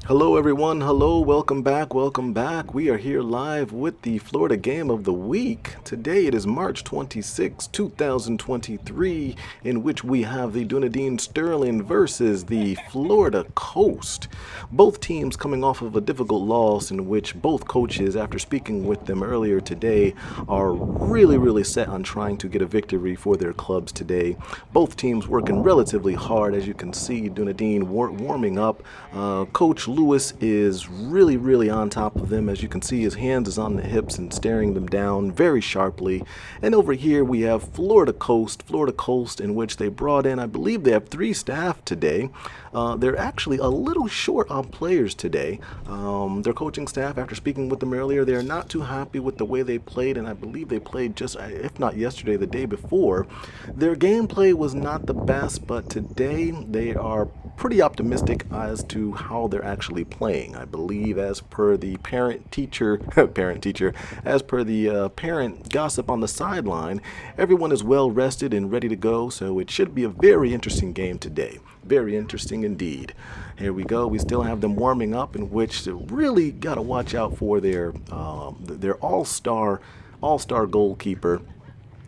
Hello, everyone. Hello, welcome back. Welcome back. We are here live with the Florida game of the week. Today it is March 26, 2023, in which we have the Dunedin Stirling versus the Florida Coast. Both teams coming off of a difficult loss in which both coaches, after speaking with them earlier today, are really set on trying to get a victory for their clubs today. Both teams working relatively hard. As you can see, Dunedin warming up. Coach Lewis is really on top of them. As you can see, his hands is on the hips and staring them down very sharply. And over here we have Florida Coast, in which they brought in, I believe they have 3 staff today. They're actually a little short on players today. Their coaching staff, after speaking with them earlier, they're not too happy with the way they played, and I believe they played just, if not yesterday, the day before. Their gameplay was not the best, but today they are pretty optimistic as to how they're actually playing. I believe, as per the parent teacher, as per the parent gossip on the sideline, everyone is well rested and ready to go. So it should be a very interesting game today. Very interesting indeed. Here we go. We still have them warming up, in which they really got to watch out for their all-star goalkeeper.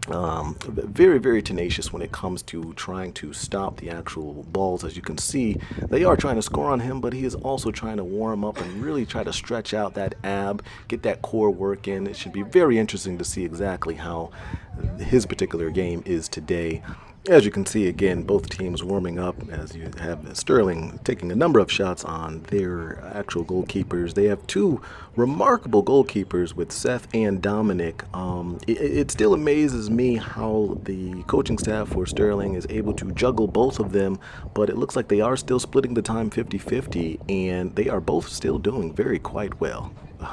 Very tenacious when it comes to trying to stop the actual balls. As you can see, they are trying to score on him, but he is also trying to warm up and really try to stretch out that ab, get that core work in. It should be very interesting to see exactly how his particular game is today. As you can see, again, both teams warming up, as you have Stirling taking a number of shots on their actual goalkeepers. They have 2 remarkable goalkeepers with Seth and Dominic. It still amazes me how the coaching staff for Stirling is able to juggle both of them, but it looks like they are still splitting the time 50-50, and they are both still doing quite well.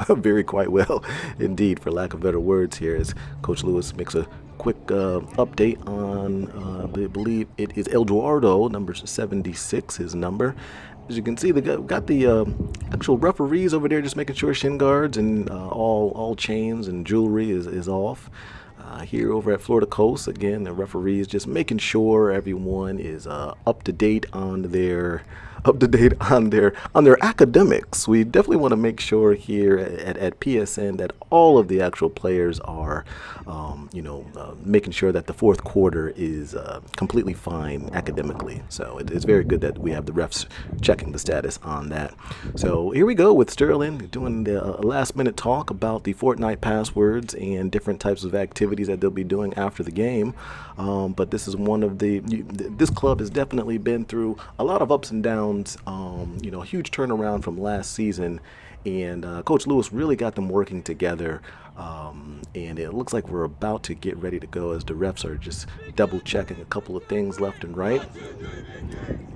Very quite well indeed, for lack of better words here, as Coach Lewis makes a quick update on, I believe it is Eduardo, number 76, his number. As you can see, they got the actual referees over there just making sure shin guards and all chains and jewelry is off. Here over at Florida Coast, again, the referees just making sure everyone is up to date on their academics. We definitely want to make sure here at PSN that all of the actual players are, making sure that the fourth quarter is completely fine academically. So it's very good that we have the refs checking the status on that. So here we go with Stirling doing the last minute talk about the Fortnite passwords and different types of activities that they'll be doing after the game. But this is one of this club has definitely been through a lot of ups and downs. Huge turnaround from last season, and Coach Lewis really got them working together. And it looks like we're about to get ready to go, as the refs are just double checking a couple of things left and right.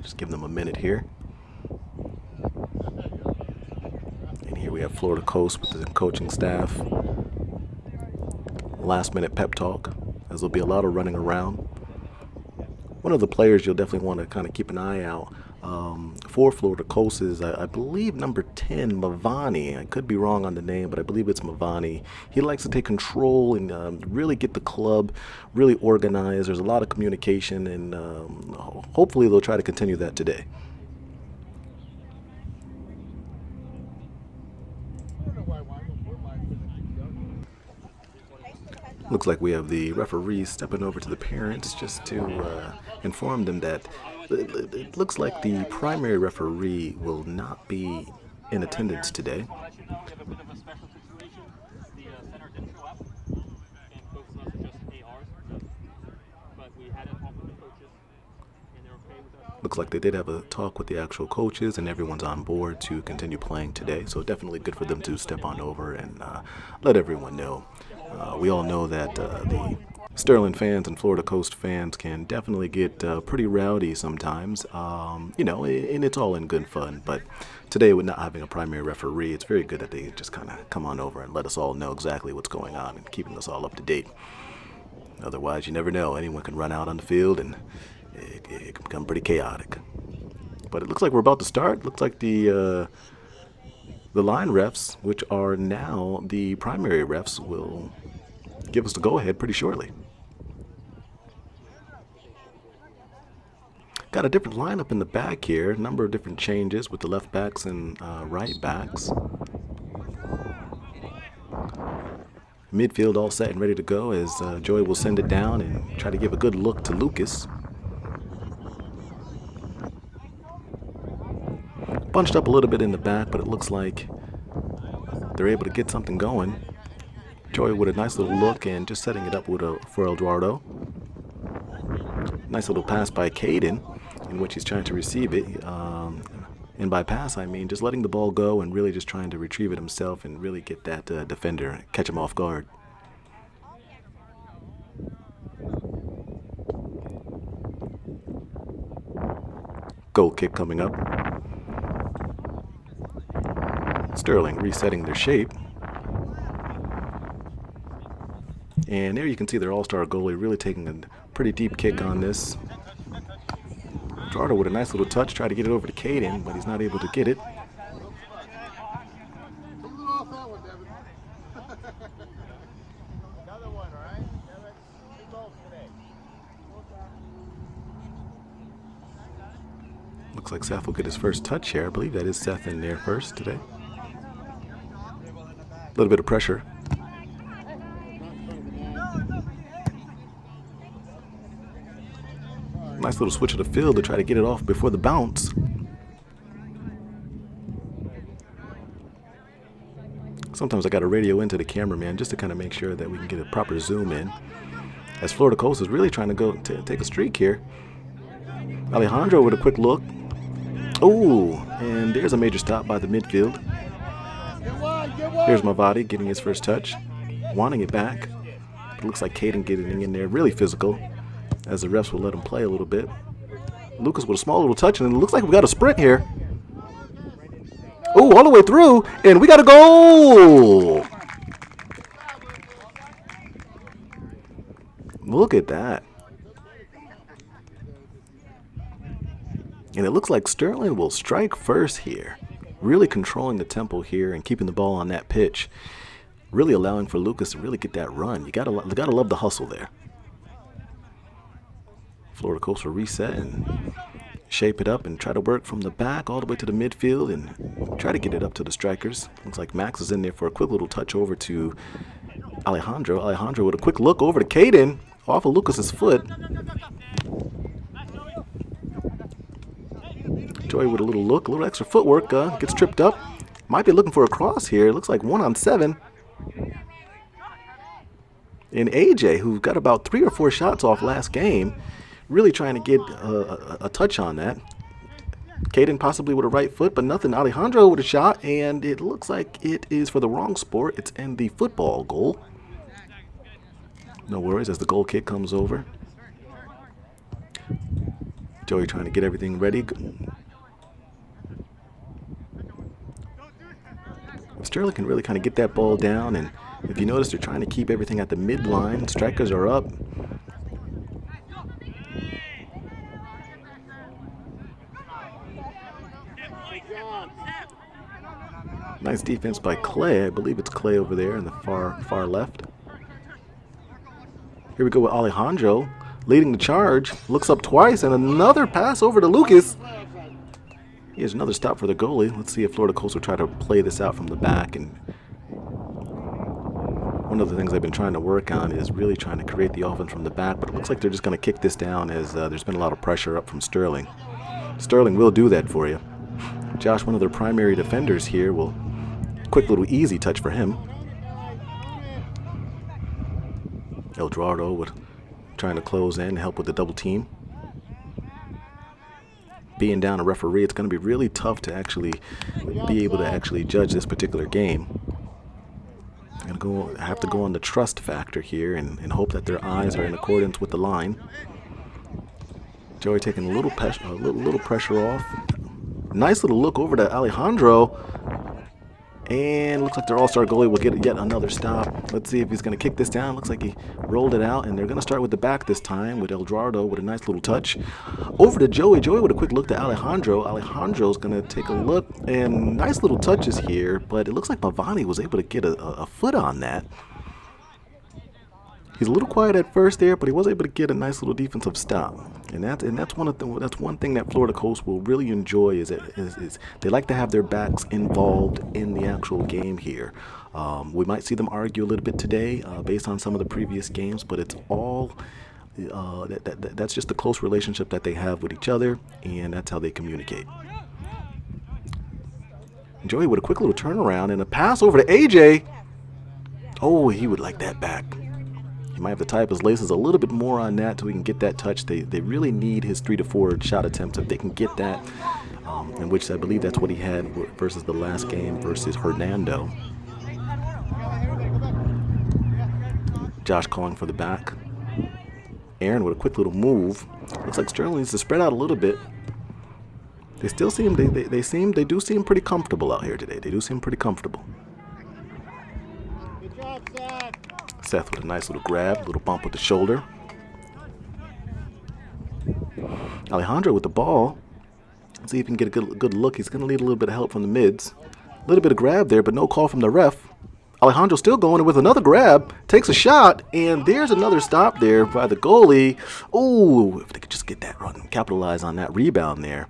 Just give them a minute here. And here we have Florida Coast with the coaching staff. Last minute pep talk, as there'll be a lot of running around. One of the players you'll definitely want to kind of keep an eye out for Florida Coast is, I believe, number 10, Mavani. I could be wrong on the name, but I believe it's Mavani. He likes to take control and really get the club really organized. There's a lot of communication, and hopefully they'll try to continue that today. Looks like we have the referees stepping over to the parents just to inform them that it looks like the primary referee will not be in attendance today. Looks like they did have a talk with the actual coaches, and everyone's on board to continue playing today. So definitely good for them to step on over and let everyone know. We all know that the Stirling fans and Florida Coast fans can definitely get pretty rowdy sometimes, and it's all in good fun. But today, with not having a primary referee, it's very good that they just kind of come on over and let us all know exactly what's going on and keeping us all up to date. Otherwise, you never know. Anyone can run out on the field, and it can become pretty chaotic. But it looks like we're about to start. Looks like the line refs, which are now the primary refs, will give us the go-ahead pretty shortly. got a different lineup in the back here. A number of different changes with the left backs and right backs. Midfield all set and ready to go as Joey will send it down and try to give a good look to Lucas. Bunched up a little bit in the back, but it looks like they're able to get something going. Joey with a nice little look and just setting it up for Eduardo. Nice little pass by Caden, in which he's trying to receive it. And by pass, I mean just letting the ball go and really just trying to retrieve it himself and really get that defender, catch him off guard. Goal kick coming up. Stirling resetting their shape. And there you can see their all-star goalie really taking a pretty deep kick on this. Eduardo with a nice little touch, try to get it over to Caden, but he's not able to get it. Looks like Seth will get his first touch here. I believe that is Seth in there first today. A little bit of pressure. Nice little switch of the field to try to get it off before the bounce. Sometimes I got to radio into the cameraman just to kind of make sure that we can get a proper zoom in. As Florida Coast is really trying to go take a streak here. Alejandro with a quick look. Oh, and there's a major stop by the midfield. Here's Mavati getting his first touch, wanting it back. But it looks like Caden getting in there, really physical, as the refs will let him play a little bit. Lucas with a small little touch, and it looks like we got a sprint here. Oh, all the way through, and we got a goal! Look at that. And it looks like Stirling will strike first here. Really controlling the tempo here and keeping the ball on that pitch. Really allowing for Lucas to really get that run. You gotta love the hustle there. Florida Coast will reset and shape it up and try to work from the back all the way to the midfield and try to get it up to the strikers. Looks like Max is in there for a quick little touch over to Alejandro. Alejandro with a quick look over to Caden off of Lucas's foot. Joey with a little look, a little extra footwork, gets tripped up. Might be looking for a cross here. Looks like 1-on-7. And AJ, who got about 3 or 4 shots off last game, really trying to get a touch on that. Caden possibly with a right foot, but nothing. Alejandro with a shot, and it looks like it is for the wrong sport. It's in the football goal. No worries as the goal kick comes over. Joey trying to get everything ready. Stirling can really kind of get that ball down, and if you notice, they're trying to keep everything at the midline. Strikers are up. Nice defense by Clay. I believe it's Clay over there in the far left. Here we go with Alejandro leading the charge. Looks up twice, and another pass over to Lucas. Here's another stop for the goalie. Let's see if Florida Coast will try to play this out from the back. And one of the things I've been trying to work on is really trying to create the offense from the back, but it looks like they're just going to kick this down as there's been a lot of pressure up from Stirling. Stirling will do that for you. Josh, one of their primary defenders here, will quick little easy touch for him. Eduardo with trying to close in, help with the double team. Being down a referee, it's going to be really tough to actually be able to actually judge this particular game. I'm going to have to go on the trust factor here and hope that their eyes are in accordance with the line. Joey taking a little pressure off. Nice little look over to Alejandro. And looks like their all-star goalie will get yet another stop. Let's see if he's going to kick this down. Looks like he rolled it out, and they're going to start with the back this time with Eduardo with a nice little touch. Over to Joey. Joey with a quick look to Alejandro. Alejandro's going to take a look, and nice little touches here, but it looks like Mavani was able to get a foot on that. He's a little quiet at first there, but he was able to get a nice little defensive stop. And that's one thing that Florida Coast will really enjoy is they like to have their backs involved in the actual game here. We might see them argue a little bit today based on some of the previous games, but it's all that's just the close relationship that they have with each other, and that's how they communicate. Joey with a quick little turnaround and a pass over to AJ. Oh, he would like that back. He might have to tie up his laces a little bit more on that so he can get that touch. They really need his 3 to 4 shot attempts. If they can get that, in which I believe that's what he had versus the last game versus Hernando. Josh calling for the back. Aaron with a quick little move. Looks like Stirling needs to spread out a little bit. They still seem they do seem pretty comfortable out here today. They do seem pretty comfortable. Good job, Seth. Seth with a nice little grab, little bump with the shoulder. Alejandro with the ball. Let's see if he can get a good look. He's going to need a little bit of help from the mids. A little bit of grab there, but no call from the ref. Alejandro still going with another grab, takes a shot, and there's another stop there by the goalie. Ooh, if they could just get that run, capitalize on that rebound there.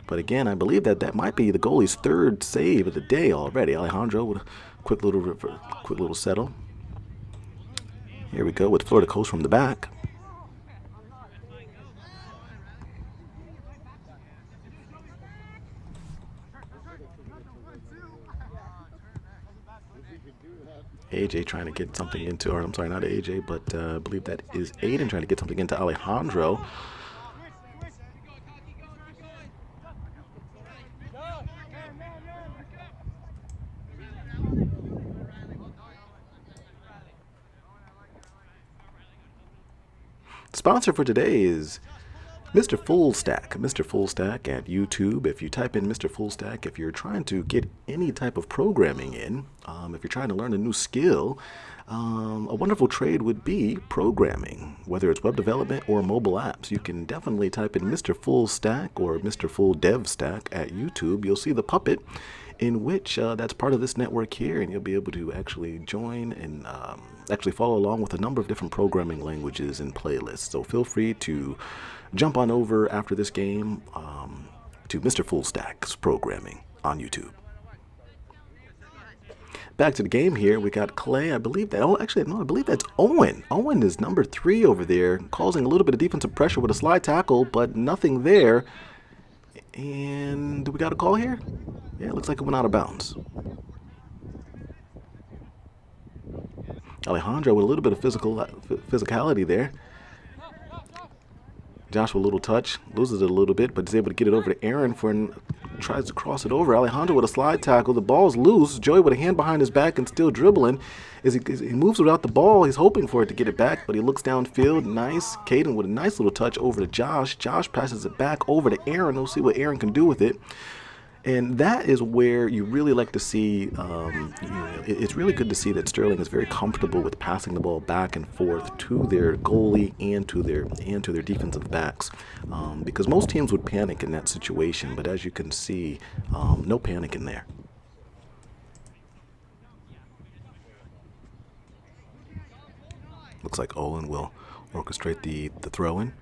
But again, I believe that might be the goalie's 3rd save of the day already. Alejandro with a quick little settle. Here we go with Florida Coast from the back. AJ trying to get something into, or I'm sorry, not AJ, but I believe that is Aiden trying to get something into Alejandro. Sponsor for today is Mr. Full Stack. Mr. Full Stack at YouTube. If you type in Mr. Full Stack, if you're trying to get any type of programming in, if you're trying to learn a new skill, a wonderful trade would be programming, whether it's web development or mobile apps. You can definitely type in Mr. Full Stack or Mr. Full Dev Stack at YouTube. You'll see the puppet in which that's part of this network here, and you'll be able to actually join and actually follow along with a number of different programming languages and playlists. So feel free to jump on over after this game to Mr. Full Stack's programming on YouTube. Back to the game here, we got Clay. I believe that, I believe that's Owen. Owen is number 3 over there, causing a little bit of defensive pressure with a slide tackle, but nothing there. And do we got a call here? Yeah, it looks like it went out of bounds. Alejandro with a little bit of physicality there. Josh with a little touch, loses it a little bit, but is able to get it over to Aaron tries to cross it over. Alejandro with a slide tackle. The ball's loose. Joey with a hand behind his back and still dribbling. As he moves without the ball, he's hoping for it to get it back, but he looks downfield. Nice. Caden with a nice little touch over to Josh. Josh passes it back over to Aaron. We'll see what Aaron can do with it. And that is where you really like to see, it's really good to see that Stirling is very comfortable with passing the ball back and forth to their goalie and to their defensive backs, because most teams would panic in that situation. But as you can see, no panic in there. Looks like Owen will orchestrate the throw-in.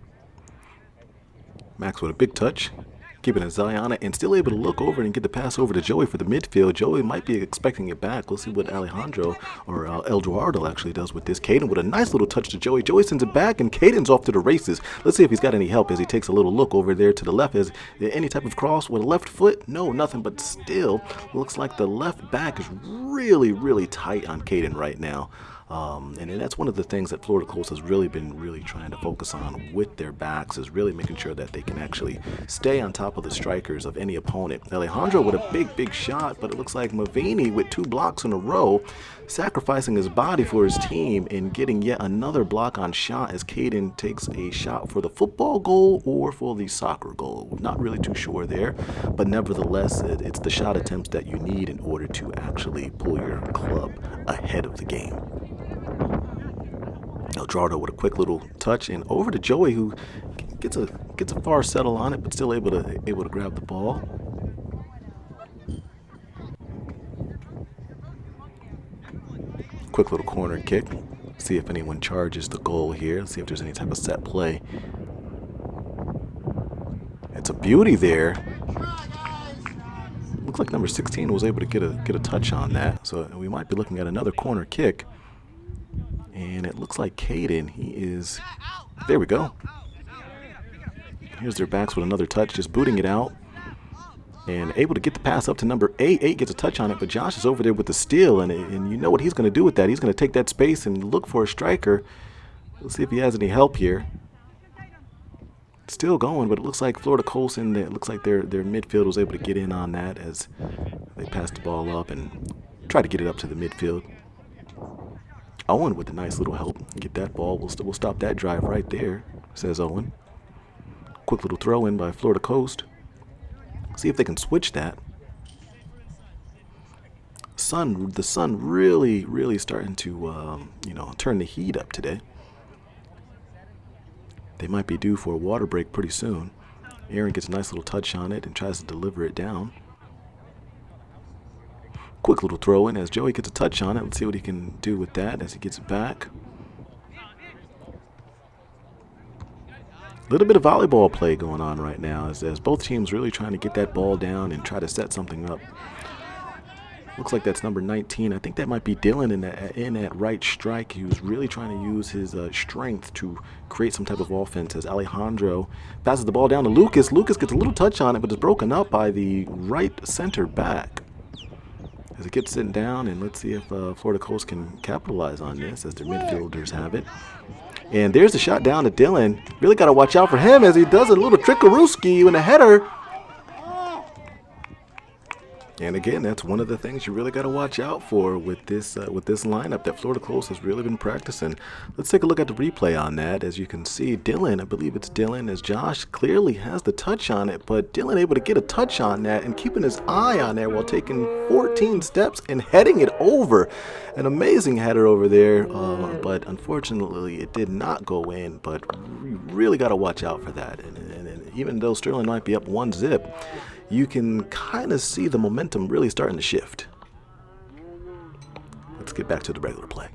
Max with a big touch. Keeping his eye on it and still able to look over and get the pass over to Joey for the midfield. Joey might be expecting it back. We'll see what Alejandro or Eduardo actually does with this. Caden with a nice little touch to Joey. Joey sends it back and Caden's off to the races. Let's see if he's got any help as he takes a little look over there to the left. Is there any type of cross with a left foot? No, nothing, but still looks like the left back is really, really tight on Caden right now. And that's one of the things that Florida Coast has really been trying to focus on with their backs, is really making sure that they can actually stay on top of the strikers of any opponent. Alejandro with a big shot, but it looks like Mavini with 2 blocks in a row, sacrificing his body for his team and getting yet another block on shot as Caden takes a shot for the football goal or for the soccer goal. Not really too sure there, but nevertheless, it's the shot attempts that you need in order to actually pull your club ahead of the game. Eduardo with a quick little touch and over to Joey, who gets a far settle on it, but still able to grab the ball. Quick little corner kick. See if anyone charges the goal here. See if there's any type of set play. It's a beauty there. Looks like number 16 was able to get a touch on that. So we might be looking at another corner kick. And it looks like Caden, he is... There we go. Here's their backs with another touch, just booting it out. And able to get the pass up to number 8. 8 gets a touch on it, but Josh is over there with the steal. And you know what he's going to do with that. He's going to take that space and look for a striker. Let's see if he has any help here. Still going, but it looks like Florida Colson, it looks like their midfield was able to get in on that as they passed the ball up and try to get it up to the midfield. Owen with a nice little help. Get that ball. We'll stop that drive right there, says Owen. Quick little throw in by Florida Coast. See if they can switch that. The sun really starting to turn the heat up today. They might be due for a water break pretty soon. Aaron gets a nice little touch on it and tries to deliver it down. Quick little throw in as Joey gets a touch on it. Let's see what he can do with that as he gets it back. A little bit of volleyball play going on right now as both teams really trying to get that ball down and try to set something up. Looks like that's number 19. I think that might be Dylan in that right strike. He was really trying to use his strength to create some type of offense as Alejandro passes the ball down to Lucas. Lucas gets a little touch on it, but is broken up by the right center back. As it gets sitting down, and let's see if Florida Coast can capitalize on this as their midfielders have it. And there's the shot down to Dylan. Really got to watch out for him as he does a little trickarooski in a header. And again, that's one of the things you really got to watch out for with this lineup that Florida Coast has really been practicing. Let's take a look at the replay on that. As you can see, Dylan, I believe it's Dylan, as Josh clearly has the touch on it, but Dylan able to get a touch on that and keeping his eye on there while taking 14 steps and heading it over. An amazing header over there, but unfortunately it did not go in, but you really got to watch out for that. And even though Stirling might be up 1-0, you can kind of see the momentum really starting to shift. Let's get back to the regular play.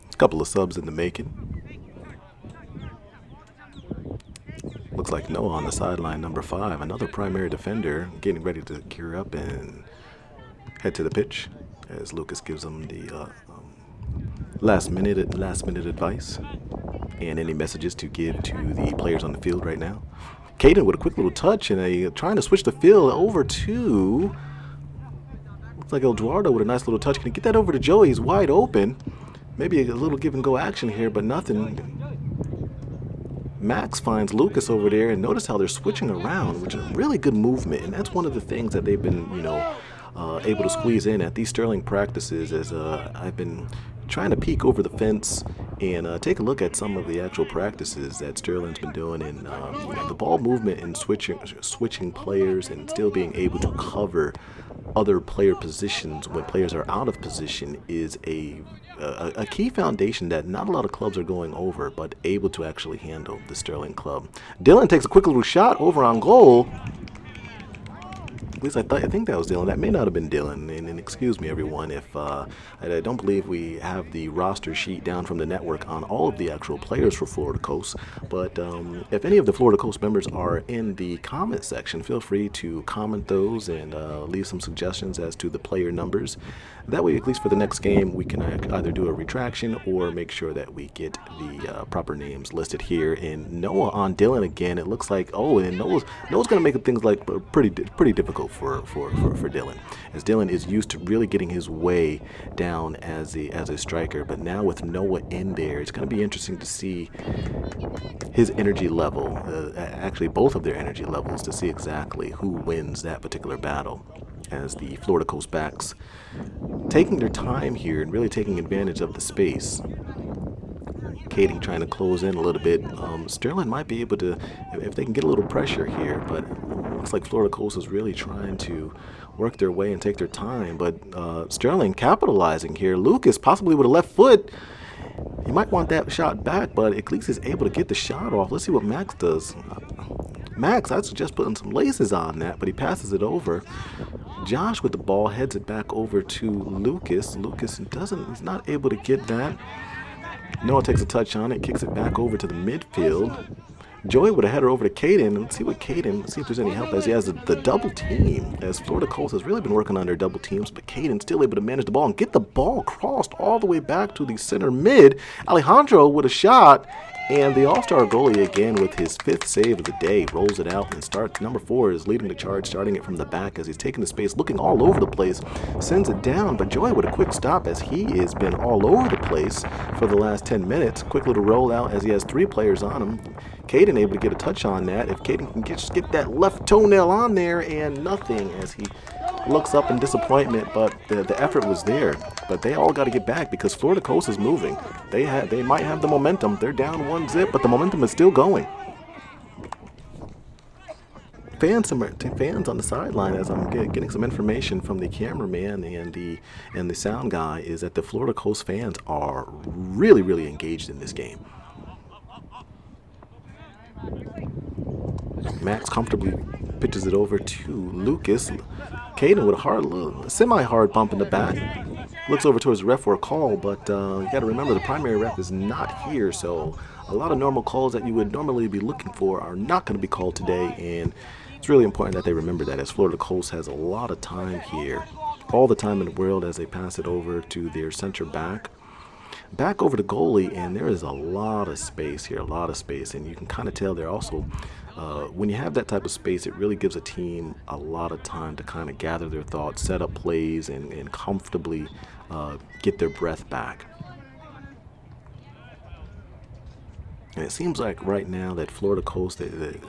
A couple of subs in the making. Looks like Noah on the sideline, number 5, another primary defender, getting ready to gear up and head to the pitch as Lucas gives him the last minute advice and any messages to give to the players on the field right now. Caden with a quick little touch and trying to switch the field over to, looks like Eduardo with a nice little touch. Can he get that over to Joey? He's wide open. Maybe a little give and go action here, but nothing. Max finds Lucas over there, and notice how they're switching around, which is really good movement, and that's one of the things that they've been, able to squeeze in at these Stirling practices. As I've been trying to peek over the fence and take a look at some of the actual practices that Stirling's been doing, and the ball movement and switching players and still being able to cover other player positions when players are out of position is a key foundation that not a lot of clubs are going over, but able to actually handle the Stirling club. Dylan takes a quick little shot over on goal. At least I think that was Dylan. That may not have been Dylan. And excuse me, everyone, if I don't believe we have the roster sheet down from the network on all of the actual players for Florida Coast. But if any of the Florida Coast members are in the comment section, feel free to comment those and leave some suggestions as to the player numbers. That way, at least for the next game, we can either do a retraction or make sure that we get the proper names listed here. And Noah on Dylan again. It looks like, and Noah's going to make things like pretty difficult for Dylan, as Dylan is used to really getting his way down as a striker. But now with Noah in there, it's going to be interesting to see his energy level, actually both of their energy levels, to see exactly who wins that particular battle, as the Florida Coast backs taking their time here and really taking advantage of the space. Caden trying to close in a little bit. Stirling might be able to, if they can get a little pressure here, but it looks like Florida Coast is really trying to work their way and take their time. But Stirling capitalizing here. Lucas possibly with a left foot. He might want that shot back, but at least he's able to get the shot off. Let's see what Max does. Max, I suggest putting some laces on that, but he passes it over. Josh with the ball heads it back over to Lucas. Lucas he's not able to get that. Noah takes a touch on it, kicks it back over to the midfield. Joey with a header over to Caden. Let's see if there's any help as he has the double team. As Florida Coast has really been working on their double teams, but Caden still able to manage the ball and get the ball crossed all the way back to the center mid. Alejandro with a shot, and the all-star goalie again with his 5th save of the day rolls it out and starts. Number 4 is leading the charge, starting it from the back as he's taking the space, looking all over the place, sends it down, but Joey with a quick stop as he has been all over the place for the last 10 minutes. Quick little rollout as he has 3 players on him. Caden able to get a touch on that. If Caden can just get that left toenail on there, and nothing as he looks up in disappointment, but the effort was there. But they all got to get back because Florida Coast is moving. They might have the momentum. They're down 1-0, but the momentum is still going. Fans on the sideline, as I'm getting some information from the cameraman and the sound guy, is that the Florida Coast fans are really engaged in this game. Max comfortably pitches it over to Lucas. Caden with a semi-hard bump in the back. Looks over towards the ref for a call, but you got to remember the primary ref is not here, so a lot of normal calls that you would normally be looking for are not going to be called today, and it's really important that they remember that, as Florida Coast has a lot of time here, all the time in the world, as they pass it over to their center back over to goalie, and there is a lot of space here, and you can kind of tell they're also, when you have that type of space, it really gives a team a lot of time to kind of gather their thoughts, set up plays, and comfortably get their breath back. And it seems like right now that Florida Coast, it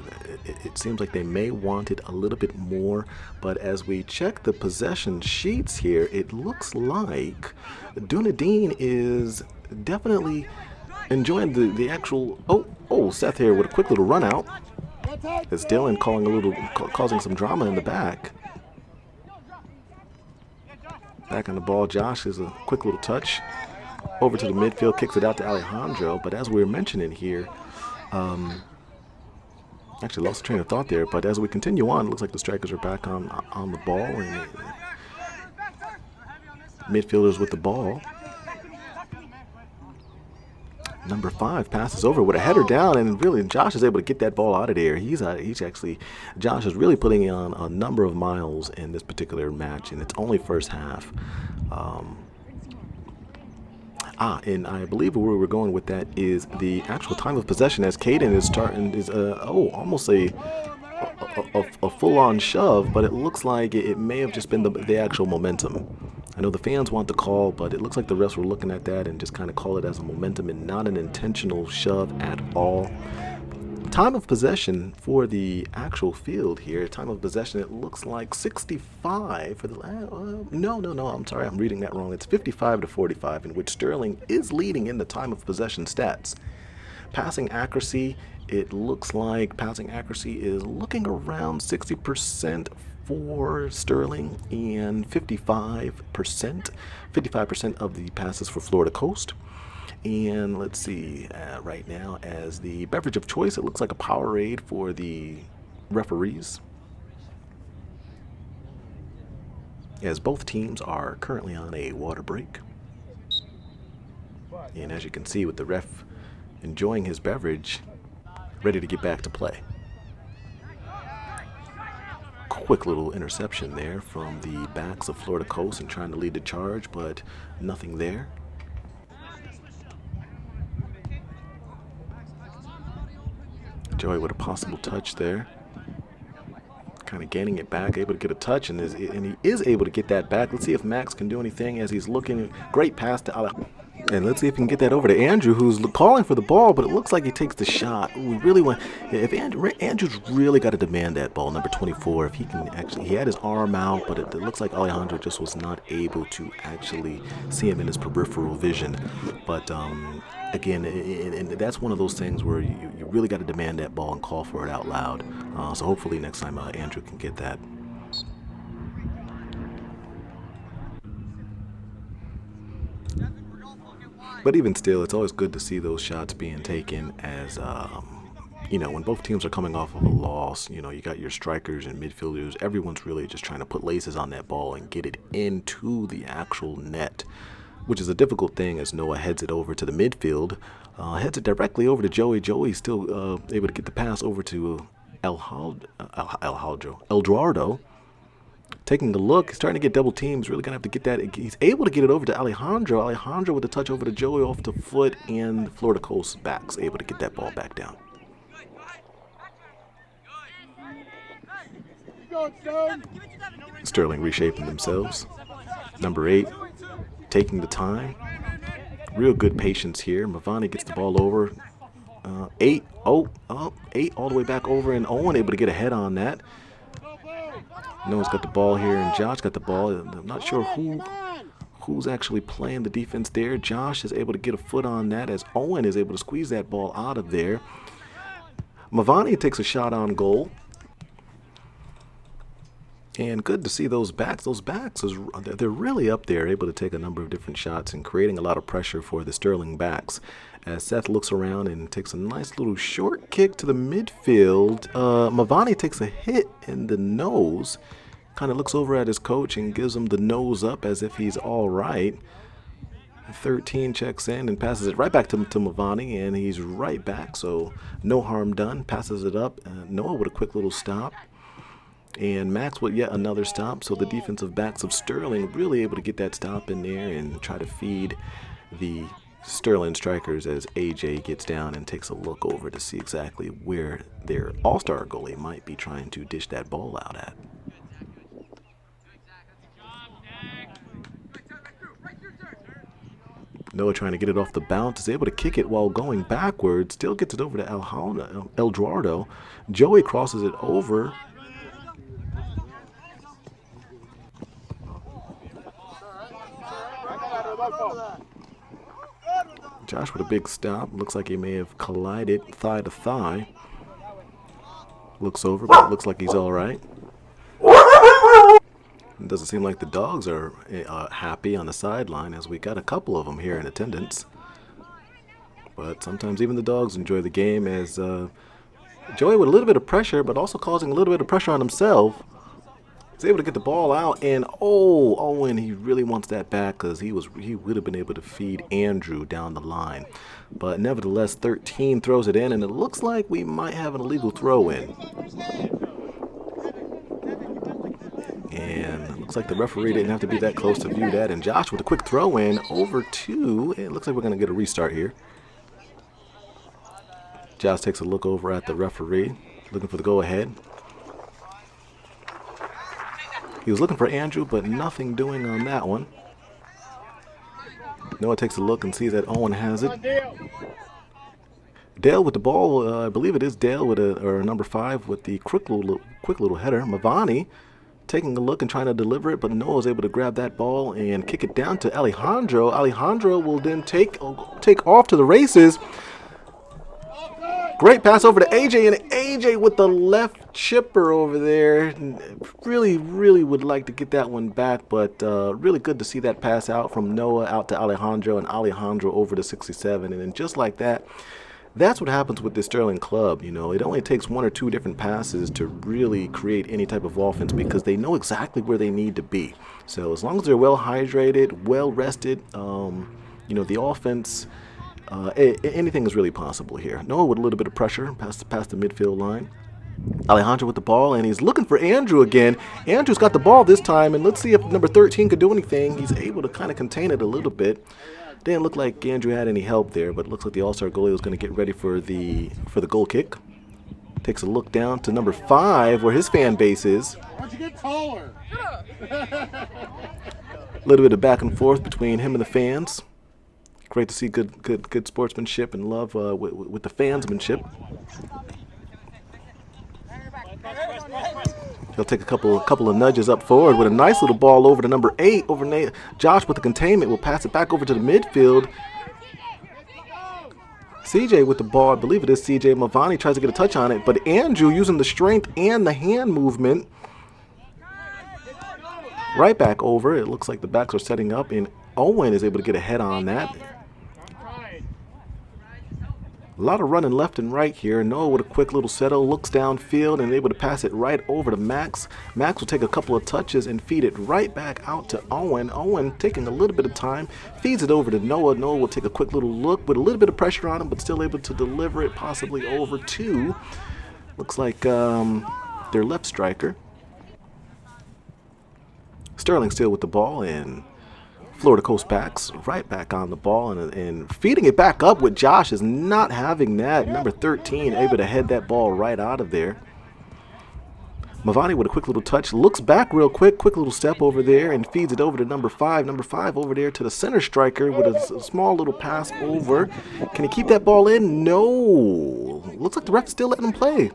seems like they may want it a little bit more. But as we check the possession sheets here, it looks like Dunedin is definitely enjoying the actual. Oh, Seth here with a quick little run out. As Dylan causing some drama in the back. Back on the ball, Josh is a quick little touch. Over to the midfield, kicks it out to Alejandro. But as we were mentioning here, actually lost the train of thought there. But as we continue on, it looks like the strikers are back on the ball, and midfielders with the ball. Number 5 passes over with a header down, and really Josh is able to get that ball out of there. Josh is really putting on a number of miles in this particular match, and it's only first half. And I believe where we're going with that is the actual time of possession, as Caden is almost a full-on shove, but it looks like it may have just been the actual momentum. I know the fans want the call, but it looks like the refs were looking at that and just kind of call it as a momentum and not an intentional shove at all. Time of possession for the actual field here. Time of possession, it looks like 65 for the no, I'm sorry, I'm reading that wrong. It's 55-45, in which Stirling is leading in the time of possession stats. Passing accuracy, it looks like passing accuracy is looking around 60% for Stirling and 55% of the passes for Florida Coast. And let's see, right now, as the beverage of choice, it looks like a Powerade for the referees, as both teams are currently on a water break. And as you can see, with the ref enjoying his beverage, ready to get back to play. Quick little interception there from the backs of Florida Coast and trying to lead the charge, but nothing there. Joey with a possible touch there. Kind of gaining it back, able to get a touch, and he is able to get that back. Let's see if Max can do anything as he's looking. Great pass to Alejandro. And let's see if he can get that over to Andrew, who's calling for the ball, but it looks like he takes the shot. We really want, if Andrew's really got to demand that ball, number 24. If he can actually, he had his arm out, but it looks like Alejandro just was not able to actually see him in his peripheral vision. But again, and that's one of those things where you really got to demand that ball and call for it out loud. So hopefully next time Andrew can get that. But even still, it's always good to see those shots being taken as you know, when both teams are coming off of a loss, you know, you got your strikers and midfielders. Everyone's really just trying to put laces on that ball and get it into the actual net, which is a difficult thing as Noah heads it over to the midfield. Heads it directly over to Joey. Joey's still able to get the pass over to Eldorado. Taking a look, he's starting to get double teams. Really gonna have to get that. He's able to get it over to Alejandro. Alejandro with the touch over to Joey off the foot, and the Florida Coast backs able to get that ball back down. Stirling reshaping themselves. Number 8 taking the time. Real good patience here. Mavani gets the ball over. 8 all the way back over, and Owen able to get a head on that. Noah's got the ball here, and Josh got the ball. I'm not sure who's actually playing the defense there. Josh is able to get a foot on that as Owen is able to squeeze that ball out of there. Mavani takes a shot on goal. And good to see those backs. Those backs, they're really up there, able to take a number of different shots and creating a lot of pressure for the Stirling backs. As Seth looks around and takes a nice little short kick to the midfield. Mavani takes a hit in the nose. Kind of looks over at his coach and gives him the nose up as if he's all right. 13 checks in and passes it right back to Mavani, and he's right back. So no harm done. Passes it up. Noah with a quick little stop. And Max with yet another stop. So the defensive backs of Stirling really able to get that stop in there and try to feed the Stirling strikers as AJ gets down and takes a look over to see exactly where their all-star goalie might be trying to dish that ball out at. Noah trying to get it off the bounce, is able to kick it while going backwards, still gets it over to Eldorado. Joey crosses it over. Josh with a big stop. Looks like he may have collided thigh to thigh. Looks over, but it looks like he's all right. It doesn't seem like the dogs are happy on the sideline, as we got a couple of them here in attendance. But sometimes even the dogs enjoy the game, as Joey with a little bit of pressure, but also causing a little bit of pressure on himself. He's able to get the ball out, and Owen, he really wants that back because he would have been able to feed Andrew down the line. But nevertheless, 13 throws it in, and it looks like we might have an illegal throw in. And it looks like the referee didn't have to be that close to view that. And Josh with a quick throw in over to, it looks like we're going to get a restart here. Josh takes a look over at the referee, looking for the go-ahead. He was looking for Andrew, but nothing doing on that one. Noah takes a look and sees that Owen has it. Dale with the ball. I believe it is Dale with or number 5 with the quick little header. Mavani taking a look and trying to deliver it, but Noah's able to grab that ball and kick it down to Alejandro. Alejandro will then take off to the races. Great pass over to AJ, and AJ with the left chipper over there. Really would like to get that one back, but really good to see that pass out from Noah out to Alejandro, and Alejandro over to 67. And then just like that, that's what happens with this Stirling club. You know, it only takes 1 or 2 different passes to really create any type of offense because they know exactly where they need to be. So as long as they're well hydrated, well rested, you know, the offense, anything is really possible here. Noah with a little bit of pressure past the midfield line. Alejandro with the ball, and he's looking for Andrew again. Andrew's got the ball this time, and let's see if number 13 could do anything. He's able to kind of contain it a little bit. Didn't look like Andrew had any help there, but it looks like the all-star goalie was going to get ready for the goal kick. Takes a look down to number 5, where his fan base is. Why don't you get taller? A little bit of back and forth between him and the fans. Great to see good sportsmanship and love with the fansmanship. He'll take a couple of nudges up forward with a nice little ball over to number 8. Josh with the containment will pass it back over to the midfield. CJ with the ball, I believe it is CJ. Mavani tries to get a touch on it, but Andrew using the strength and the hand movement. Right back over. It looks like the backs are setting up, and Owen is able to get a head on that. A lot of running left and right here. Noah with a quick little settle, looks downfield and able to pass it right over to Max. Max will take a couple of touches and feed it right back out to Owen. Owen taking a little bit of time, feeds it over to Noah. Noah will take a quick little look with a little bit of pressure on him, but still able to deliver it possibly over to, looks like their left striker. Stirling still with the ball, and Florida Coast backs right back on the ball and feeding it back up with Josh is not having that. Number 13 able to head that ball right out of there. Mavani with a quick little touch, looks back real quick little step over there and feeds it over to number 5. Number 5 over there to the center striker with a small little pass over. Can he keep that ball in? No. Looks like the ref still letting him play.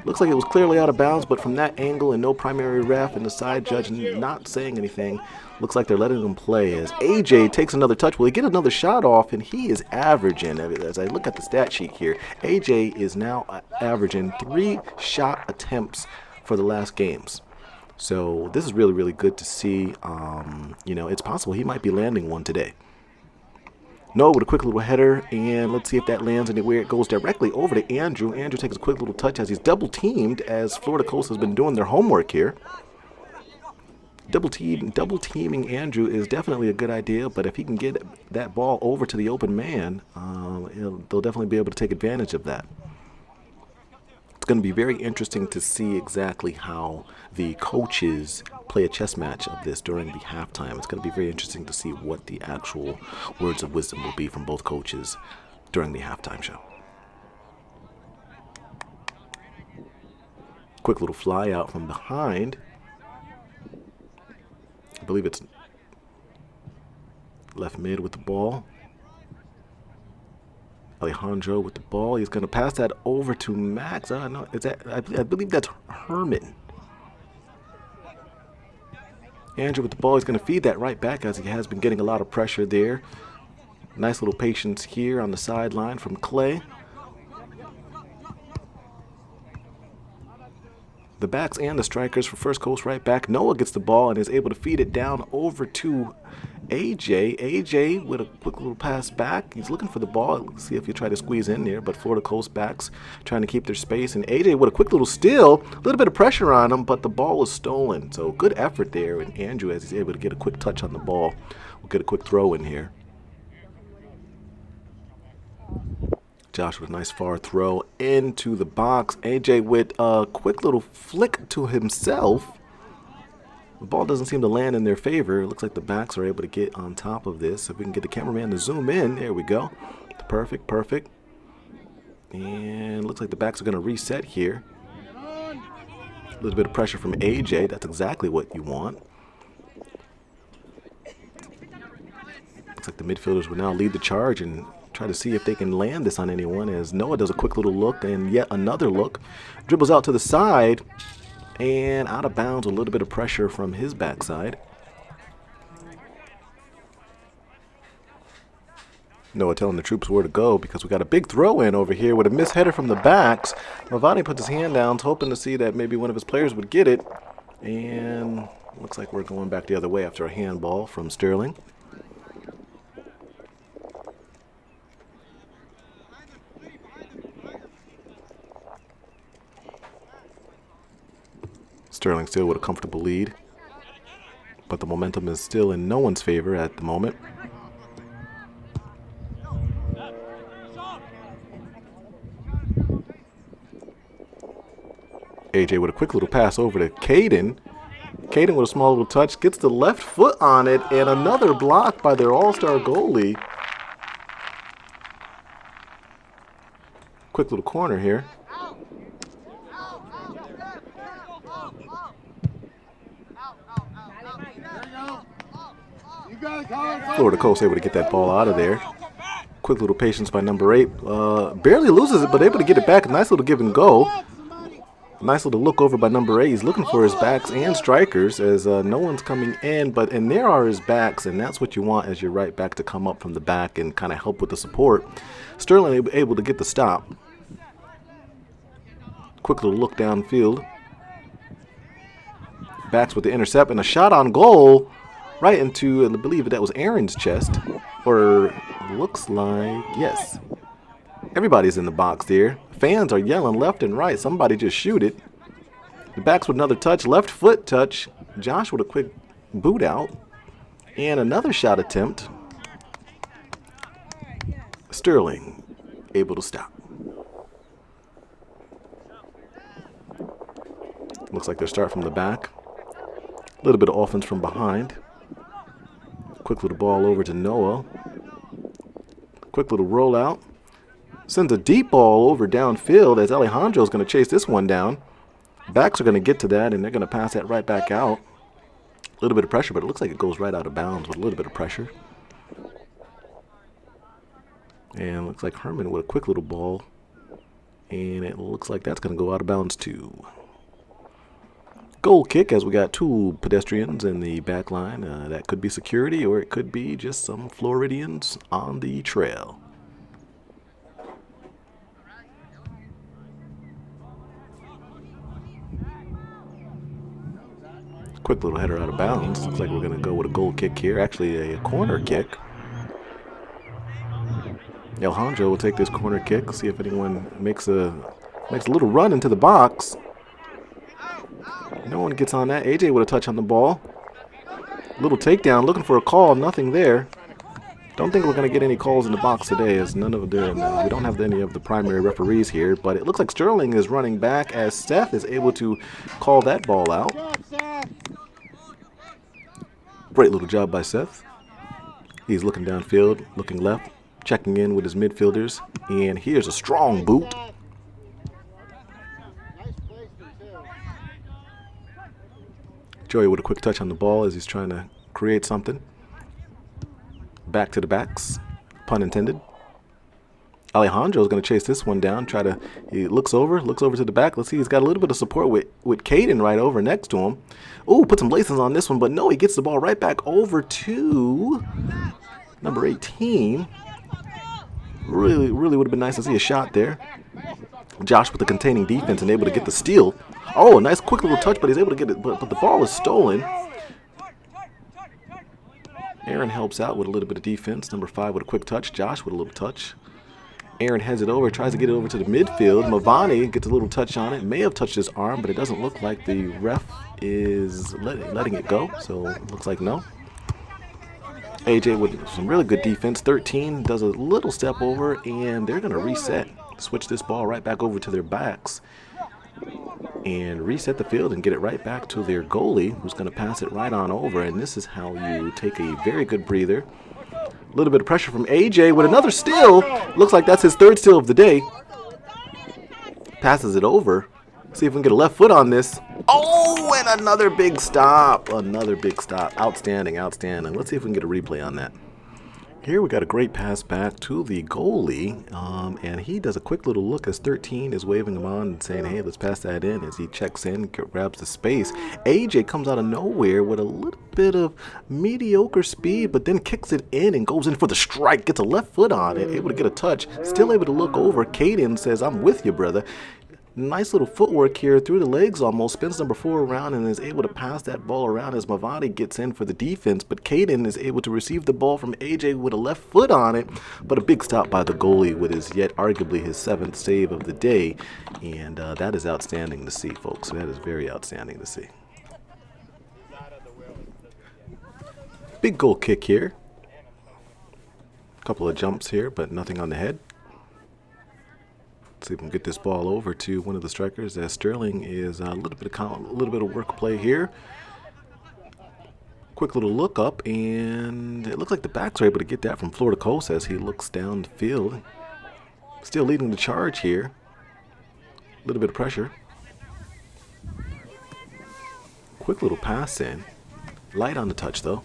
Looks like it was clearly out of bounds, but from that angle and no primary ref and the side judge not saying anything, looks like they're letting him play as AJ takes another touch. Will he get another shot off? And he is averaging, as I look at the stat sheet here, AJ is now averaging 3 shot attempts for the last games. So this is really, really good to see. You know, it's possible he might be landing one today. Noah with a quick little header, and let's see if that lands anywhere. It goes directly over to Andrew. Andrew takes a quick little touch as he's double teamed, as Florida Coast has been doing their homework here. Double teaming Andrew is definitely a good idea, but if he can get that ball over to the open man, they'll definitely be able to take advantage of that. It's going to be very interesting to see exactly how the coaches play a chess match of this during the halftime. It's going to be very interesting to see what the actual words of wisdom will be from both coaches during the halftime show. Quick little fly out from behind. I believe it's left mid with the ball. Alejandro with the ball. He's going to pass that over to Max. No, I believe that's Herman. Andrew with the ball. He's going to feed that right back as he has been getting a lot of pressure there. Nice little patience here on the sideline from Clay. The backs and the strikers for First Coast right back. Noah gets the ball and is able to feed it down over to AJ. AJ with a quick little pass back. He's looking for the ball. Let's see if he try to squeeze in there, but Florida Coast backs trying to keep their space. And AJ with a quick little steal, a little bit of pressure on him, but the ball was stolen. So good effort there. And Andrew, as he's able to get a quick touch on the ball, will get a quick throw in here. Josh with a nice far throw into the box. AJ with a quick little flick to himself. The ball doesn't seem to land in their favor. It looks like the backs are able to get on top of this. If we can get the cameraman to zoom in. There we go. Perfect. And looks like the backs are going to reset here. A little bit of pressure from AJ. That's exactly what you want. Looks like the midfielders will now lead the charge and try to see if they can land this on anyone, as Noah does a quick little look and yet another look. Dribbles out to the side and out of bounds. A little bit of pressure from his backside. Noah telling the troops where to go because we got a big throw in over here with a missed header from the backs. Mavani puts his hand down, hoping to see that maybe one of his players would get it. And looks like we're going back the other way after a handball from Stirling. Stirling still with a comfortable lead, but the momentum is still in no one's favor at the moment. AJ with a quick little pass over to Caden. Caden with a small little touch, gets the left foot on it, and another block by their all-star goalie. Quick little corner here. Florida Coast able to get that ball out of there. Quick little patience by number 8. Barely loses it, but able to get it back. A nice little give and go. Nice little look over by number 8. He's looking for his backs and strikers as no one's coming in. And there are his backs, and that's what you want as your right back to come up from the back and kind of help with the support. Stirling able to get the stop. Quick little look downfield. Backs with the intercept and a shot on goal. Right into, I believe that was Aaron's chest, or looks like, yes. Everybody's in the box there. Fans are yelling left and right. Somebody just shoot it. The backs with another touch. Left foot touch. Josh with a quick boot out. And another shot attempt. Stirling able to stop. Looks like they're starting from the back. A little bit of offense from behind. Quick little ball over to Noah. Quick little rollout. Sends a deep ball over downfield as Alejandro's going to chase this one down. Backs are going to get to that, and they're going to pass that right back out. A little bit of pressure, but it looks like it goes right out of bounds with a little bit of pressure. And looks like Herman with a quick little ball. And it looks like that's going to go out of bounds too. Goal kick as we got two pedestrians in the back line. That could be security or it could be just some Floridians on the trail. Quick little header out of bounds. Looks like we're going to go with a goal kick here. Actually, a corner kick. Alejandro will take this corner kick. See if anyone makes a little run into the box. No one gets on that. AJ with a touch on the ball. Little takedown. Looking for a call. Nothing there. Don't think we're going to get any calls in the box today, as none of them. We don't have any of the primary referees here. But it looks like Stirling is running back as Seth is able to call that ball out. Great little job by Seth. He's looking downfield, looking left, checking in with his midfielders. And here's a strong boot. Joey with a quick touch on the ball as he's trying to create something. Back to the backs, pun intended. Alejandro's going to chase this one down. He looks over to the back. Let's see, he's got a little bit of support with Caden right over next to him. Ooh, put some laces on this one, but no, he gets the ball right back over to number 18. Really would have been nice to see a shot there. Josh with the containing defense and able to get the steal. Oh, a nice quick little touch, but he's able to get it, but the ball is stolen. Aaron helps out with a little bit of defense. Number 5 with a quick touch. Josh with a little touch. Aaron heads it over, tries to get it over to the midfield. Mavani gets a little touch on it. May have touched his arm, but it doesn't look like the ref is letting it go. So it looks like no. AJ with some really good defense. 13 does a little step over, and they're going to reset. Switch this ball right back over to their backs. And reset the field and get it right back to their goalie, who's going to pass it right on over. And this is how you take a very good breather. A little bit of pressure from AJ with another steal. Looks like that's his third steal of the day. Passes it over. See if we can get a left foot on this. Oh, and another big stop. Another big stop. Outstanding. Let's see if we can get a replay on that. Here we got a great pass back to the goalie, and he does a quick little look as 13 is waving him on and saying, hey, let's pass that in. As he checks in, grabs the space. AJ comes out of nowhere with a little bit of mediocre speed, but then kicks it in and goes in for the strike, gets a left foot on it, able to get a touch, still able to look over. Caden says, I'm with you, brother. Nice little footwork here through the legs almost. Spins number 4 around and is able to pass that ball around as Mavani gets in for the defense. But Caden is able to receive the ball from AJ with a left foot on it. But a big stop by the goalie with his yet arguably his 7th save of the day. And that is outstanding to see, folks. That is very outstanding to see. Big goal kick here. A couple of jumps here, but nothing on the head. See if we can get this ball over to one of the strikers. As Stirling is a little bit of work play here. Quick little look up, and it looks like the backs are able to get that from Florida Coast as he looks down the field. Still leading the charge here. A little bit of pressure. Quick little pass in. Light on the touch though.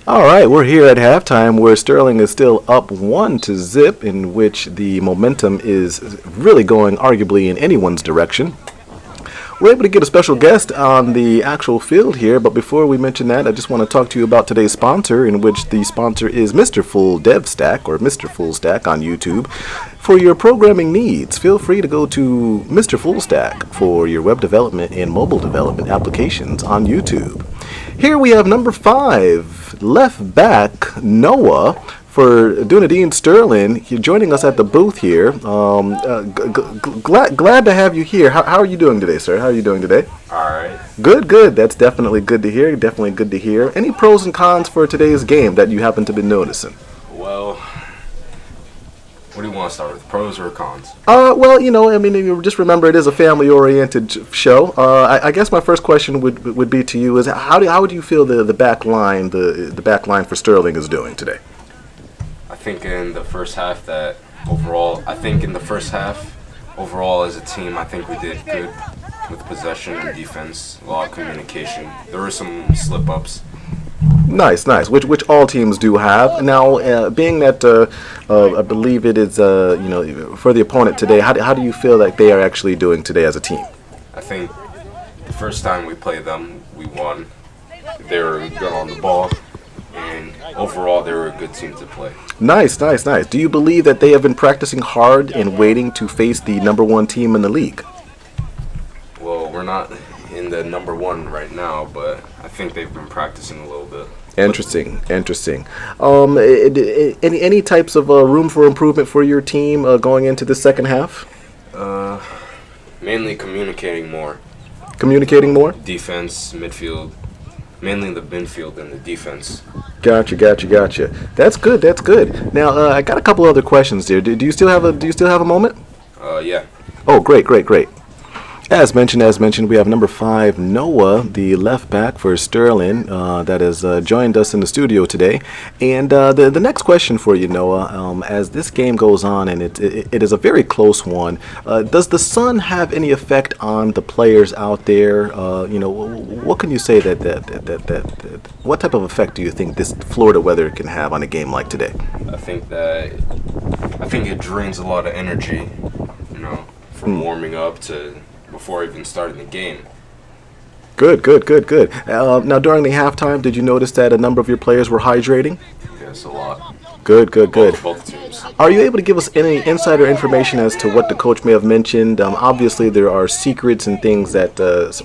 All right, we're here at halftime where Stirling is still up 1-0, in which the momentum is really going arguably in anyone's direction. We're able to get a special guest on the actual field here, but before we mention that, I just want to talk to you about today's sponsor, in which the sponsor is Mr. Full Dev Stack, or Mr. Full Stack on YouTube. For your programming needs, feel free to go to Mr. Full Stack for your web development and mobile development applications on YouTube. Here we have number 5, left back Noah for Dunedin Stirling. You're joining us at the booth here. Glad to have you here. How are you doing today, sir? How are you doing today? All right. Good, good. That's definitely good to hear. Definitely good to hear. Any pros and cons for today's game that you happen to be noticing? Well, what do you want to start with, pros or cons? Well, I mean, you just remember it is a family-oriented show. I guess my first question would be to you is how would you feel the back line the back line for Stirling is doing today? I think in the first half overall as a team, I think we did good with possession and defense, a lot of communication. There were some slip-ups. Nice, nice. Which all teams do have. Now, being that I believe it is for the opponent today, how do you feel like they are actually doing today as a team? I think the first time we played them, we won. They were good on the ball, and overall, they were a good team to play. Nice, nice, nice. Do you believe that they have been practicing hard and waiting to face the number one team in the league? Well, we're not in the number one right now, but I think they've been practicing a little bit. Interesting, interesting. Any types of room for improvement for your team going into the second half? Mainly communicating more. Communicating more? Defense, midfield, mainly the midfield and the defense. Gotcha. That's good. That's good. Now, I got a couple other questions here. Do you still have a moment? Yeah. Oh, great. As mentioned, we have number 5, Noah, the left back for Stirling, that has joined us in the studio today. And the next question for you, Noah, as this game goes on, and it is a very close one, does the sun have any effect on the players out there? What can you say what type of effect do you think this Florida weather can have on a game like today? I think it drains a lot of energy, from warming up to before even starting the game. Good. Now, during the halftime, did you notice that a number of your players were hydrating? Yes, a lot. Good. Both teams. Are you able to give us any insider information as to what the coach may have mentioned? Obviously, there are secrets and things that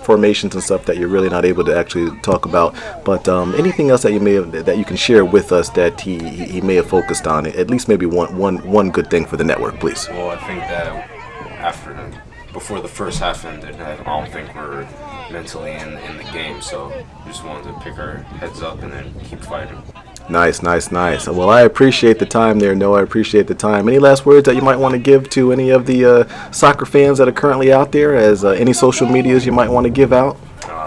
formations and stuff that you're really not able to actually talk about. But anything else that you can share with us that he may have focused on? At least maybe one good thing for the network, please. Well, I think that before the first half ended, I don't think we're mentally in the game, so we just wanted to pick our heads up and then keep fighting. Nice. Well, I appreciate the time there, Noah. I appreciate the time. Any last words that you might want to give to any of the soccer fans that are currently out there, as any social medias you might want to give out?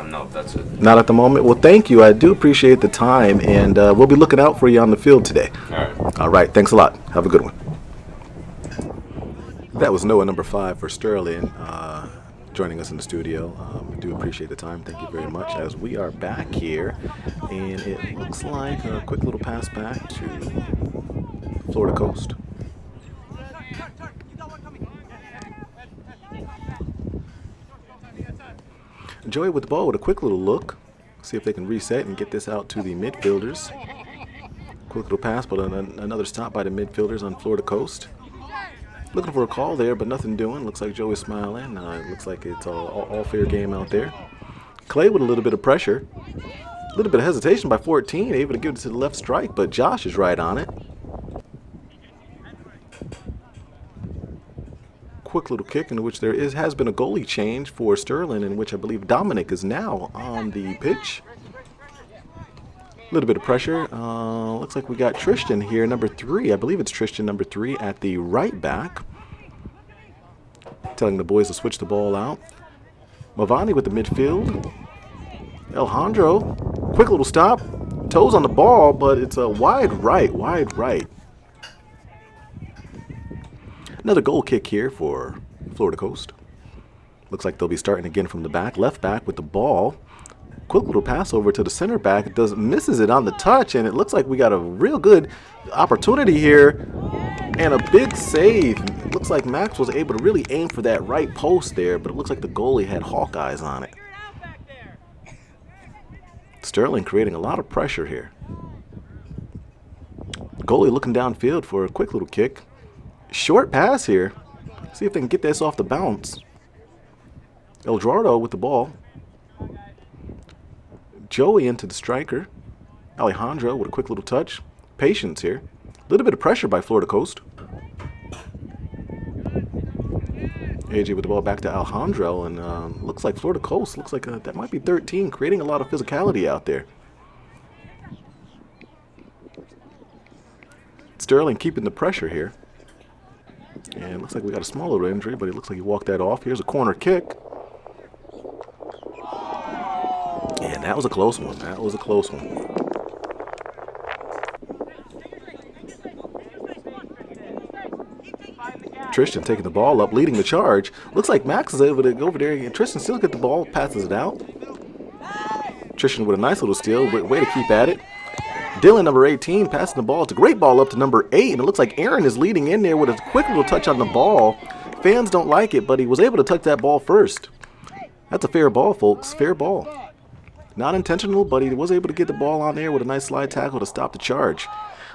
No, that's it. Not at the moment? Well, thank you. I do appreciate the time, and we'll be looking out for you on the field today. All right. Thanks a lot. Have a good one. That was Noah, number 5 for Stirling, joining us in the studio. We do appreciate the time. Thank you very much. As we are back here, and it looks like a quick little pass back to Florida Coast. Joey with the ball with a quick little look. See if they can reset and get this out to the midfielders. Quick little pass, but another stop by the midfielders on Florida Coast. Looking for a call there, but nothing doing. Looks like Joey's smiling. It looks like it's all fair game out there. Clay with a little bit of pressure. A little bit of hesitation by 14. Able to give it to the left strike, but Josh is right on it. Quick little kick in which has been a goalie change for Stirling, in which I believe Dominic is now on the pitch. A little bit of pressure. Looks like we got Tristan here, number 3. I believe it's Tristan, number 3, at the right back. Telling the boys to switch the ball out. Mavani with the midfield. Alejandro, quick little stop. Toes on the ball, but it's a wide right. Another goal kick here for Florida Coast. Looks like they'll be starting again from the back. Left back with the ball. Quick little pass over to the center back. Misses it on the touch, and it looks like we got a real good opportunity here. And a big save. It looks like Max was able to really aim for that right post there, but it looks like the goalie had hawk eyes on it. Stirling creating a lot of pressure here. Goalie looking downfield for a quick little kick. Short pass here. See if they can get this off the bounce. Eldorado with the ball. Joey into the striker. Alejandro with a quick little touch. Patience here. little bit of pressure by Florida Coast. AJ with the ball back to Alejandro, and looks like Florida Coast, looks like that might be 13, creating a lot of physicality out there. Stirling keeping the pressure here. And looks like we got a small little injury, but it looks like he walked that off. Here's a corner kick. And that was a close one. That was a close one. Tristan taking the ball up, leading the charge. Looks like Max is able to go over there, and Tristan still get the ball, passes it out. Tristan with a nice little steal, way to keep at it. Dylan, number 18, passing the ball. It's a great ball up to number 8, and it looks like Aaron is leading in there with a quick little touch on the ball. Fans don't like it, but he was able to touch that ball first. That's a fair ball, folks. Fair ball. Not intentional, but he was able to get the ball on there with a nice slide tackle to stop the charge.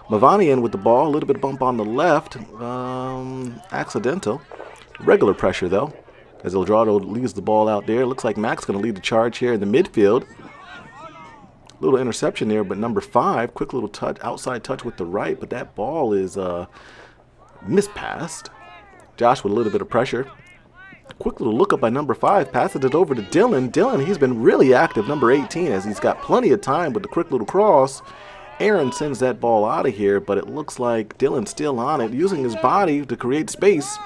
Mavanian with the ball, a little bit of bump on the left. Accidental. Regular pressure, though, as Eldrado leaves the ball out there. Looks like Max going to lead the charge here in the midfield. Little interception there, but number 5, quick little touch, outside touch with the right, but that ball is mispassed. Josh with a little bit of pressure. Quick little look up by number 5, passes it over to Dylan. Dylan, he's been really active, number 18, as he's got plenty of time with the quick little cross. Aaron sends that ball out of here, but it looks like Dylan's still on it, using his body to create space.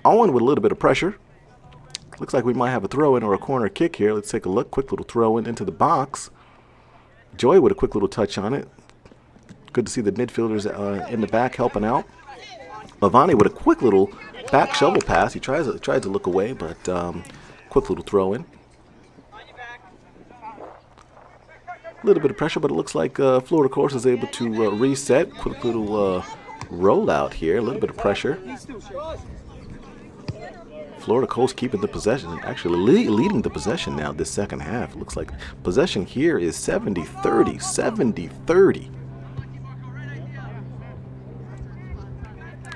Owen with a little bit of pressure. Looks like we might have a throw-in or a corner kick here. Let's take a look. Quick little throw-in into the box. Joy with a quick little touch on it. Good to see the midfielders in the back helping out. Lavani with a quick little back shovel pass. He tried to look away, but quick little throw in. A little bit of pressure, but it looks like Florida Coast is able to reset. Quick little rollout here. A little bit of pressure. Florida Coast keeping the possession, actually leading the possession now this second half. It looks like possession here is 70-30, 70-30.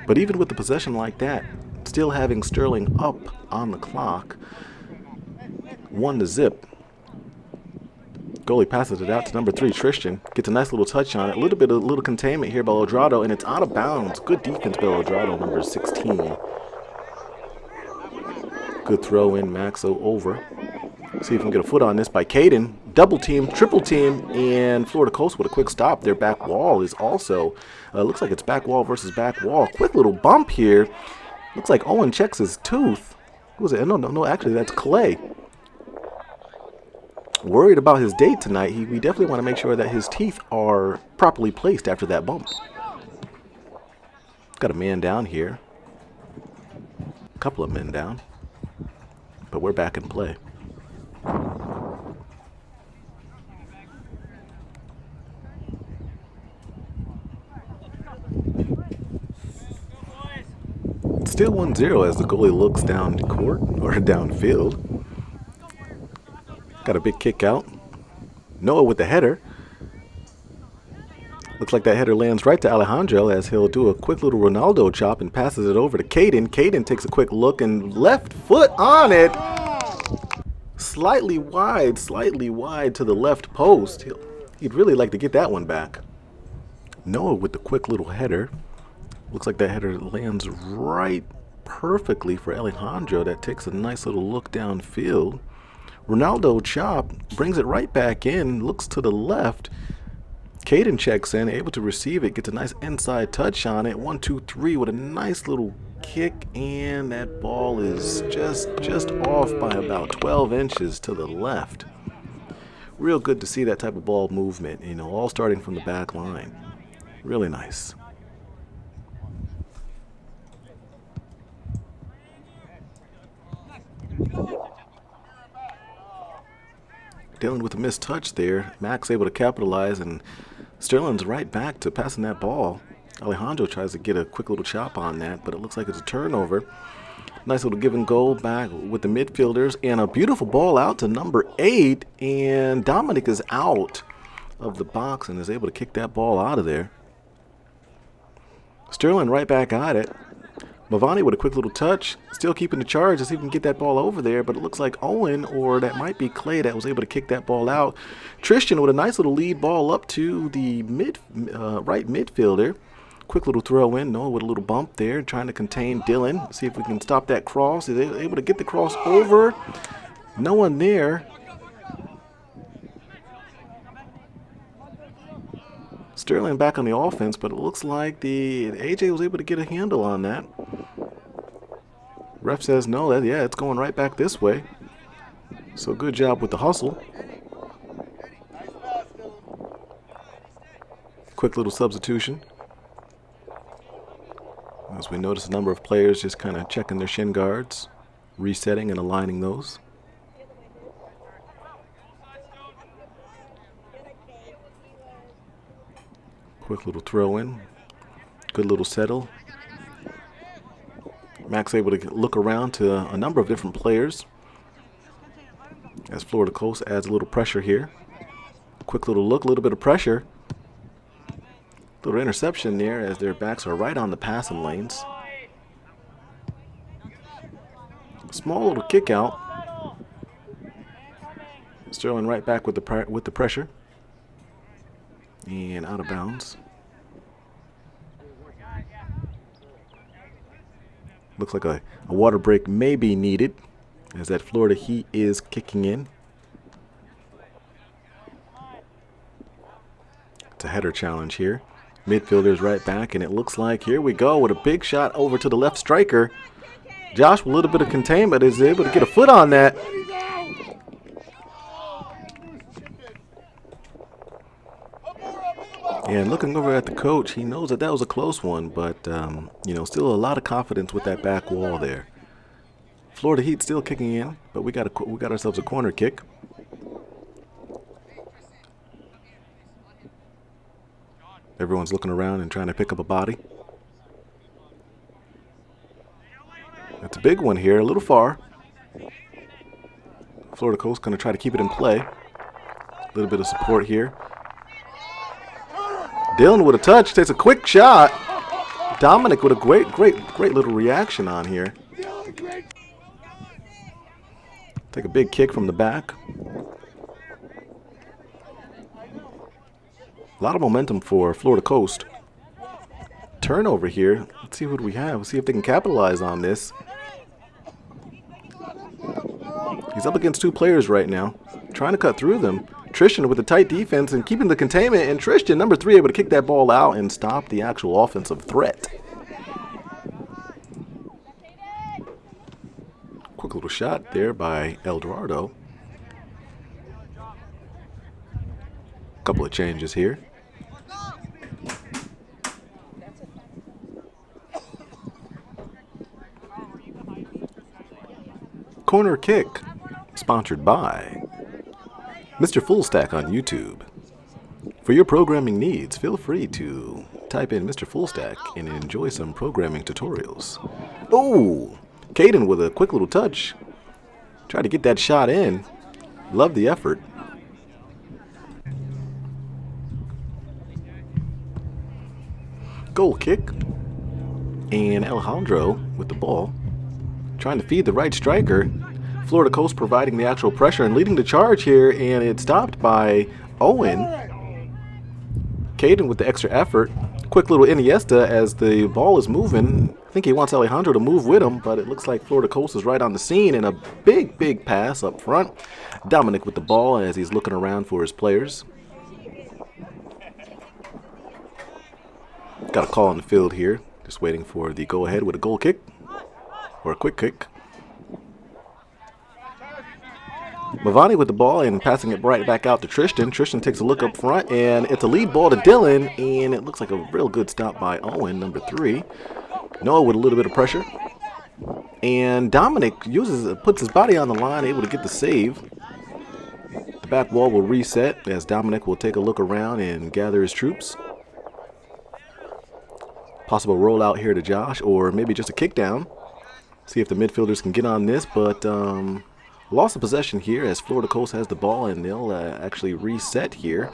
But even with the possession like that, still having Stirling up on the clock, 1-0. Goalie passes it out to number 3, Tristan. Gets a nice little touch on it. A little containment here by Eldrado, and it's out of bounds. Good defense by Eldrado, number 16. Good throw in, Maxo over. See if we can get a foot on this by Caden. Double team, triple team, and Florida Coast with a quick stop. Their back wall is also, looks like it's back wall versus back wall. Quick little bump here. Looks like Owen checks his tooth. Who was it? No, actually that's Clay. Worried about his date tonight. We definitely want to make sure that his teeth are properly placed after that bump. Got a man down here. A couple of men down. But we're back in play. It's still 1-0 as the goalie looks down court or downfield. Got a big kick out. Noah with the header. Looks like that header lands right to Alejandro as he'll do a quick little Ronaldo chop and passes it over to Caden. Caden takes a quick look and left foot on it. Slightly wide to the left post. He'd really like to get that one back. Noah with the quick little header. Looks like that header lands right perfectly for Alejandro. That takes a nice little look downfield. Ronaldo chop brings it right back in, looks to the left. Caden checks in, able to receive it, gets a nice inside touch on it. 1-2-3 with a nice little kick, and that ball is just off by about 12 inches to the left. Real good to see that type of ball movement, all starting from the back line. Really nice. Dealing with a missed touch there. Max able to capitalize, and Sterling's right back to passing that ball. Alejandro tries to get a quick little chop on that, but it looks like it's a turnover. Nice little give and go back with the midfielders, and a beautiful ball out to number 8, and Dominic is out of the box and is able to kick that ball out of there. Stirling right back at it. Mavani with a quick little touch, still keeping the charge to see if we can get that ball over there, but it looks like Owen, or that might be Clay, that was able to kick that ball out. Tristan with a nice little lead ball up to the right midfielder. Quick little throw in. Noah with a little bump there, trying to contain Dylan. See if we can stop that cross. Is they able to get the cross over? No one there. Stirling back on the offense, but it looks like the AJ was able to get a handle on that. Ref says no. Yeah, it's going right back this way. So good job with the hustle. Quick little substitution. As we notice a number of players just kind of checking their shin guards, resetting and aligning those. Quick little throw in. Good little settle. Max able to look around to a number of different players as Florida Coast adds a little pressure here. Quick little look, a little bit of pressure. Little interception there as their backs are right on the passing lanes. Small little kick out. Stirling right back with the pressure. And out of bounds. Looks like a water break may be needed as that Florida heat is kicking in. It's a header challenge here. Midfielder's right back, and it looks like here we go with a big shot over to the left striker. Josh with a little bit of containment is able to get a foot on that. And looking over at the coach, he knows that was a close one, but still a lot of confidence with that back wall there. Florida Heat still kicking in, but we got ourselves a corner kick. Everyone's looking around and trying to pick up a body. That's a big one here, a little far. Florida Coast going to try to keep it in play. A little bit of support here. Dylan with a touch, takes a quick shot. Dominic with a great little reaction on here. Take a big kick from the back. A lot of momentum for Florida Coast. Turnover here. Let's see what we have. Let's see if they can capitalize on this. He's up against two players right now, trying to cut through them. Tristan with a tight defense and keeping the containment, and Tristan, number 3, able to kick that ball out and stop the actual offensive threat. Quick little shot there by Eldorado. Couple of changes here. Corner kick, sponsored by Mr. Fullstack on YouTube. For your programming needs, feel free to type in Mr. Fullstack and enjoy some programming tutorials. Oh, Caden with a quick little touch. Try to get that shot in. Love the effort. Goal kick. And Alejandro with the ball. Trying to feed the right striker. Florida Coast providing the actual pressure and leading the charge here, and it's stopped by Owen. Caden with the extra effort. Quick little Iniesta as the ball is moving. I think he wants Alejandro to move with him, but it looks like Florida Coast is right on the scene, and a big pass up front. Dominic with the ball as he's looking around for his players. Got a call on the field here. Just waiting for the go-ahead with a goal kick. Or a quick kick. Mavani with the ball and passing it right back out to Tristan. Tristan takes a look up front, and it's a lead ball to Dylan, and it looks like a real good stop by Owen, number 3. Noah with a little bit of pressure. And Dominic puts his body on the line, able to get the save. The back wall will reset as Dominic will take a look around and gather his troops. Possible rollout here to Josh, or maybe just a kick down. See if the midfielders can get on this, but loss of possession here as Florida Coast has the ball, and they'll actually reset here.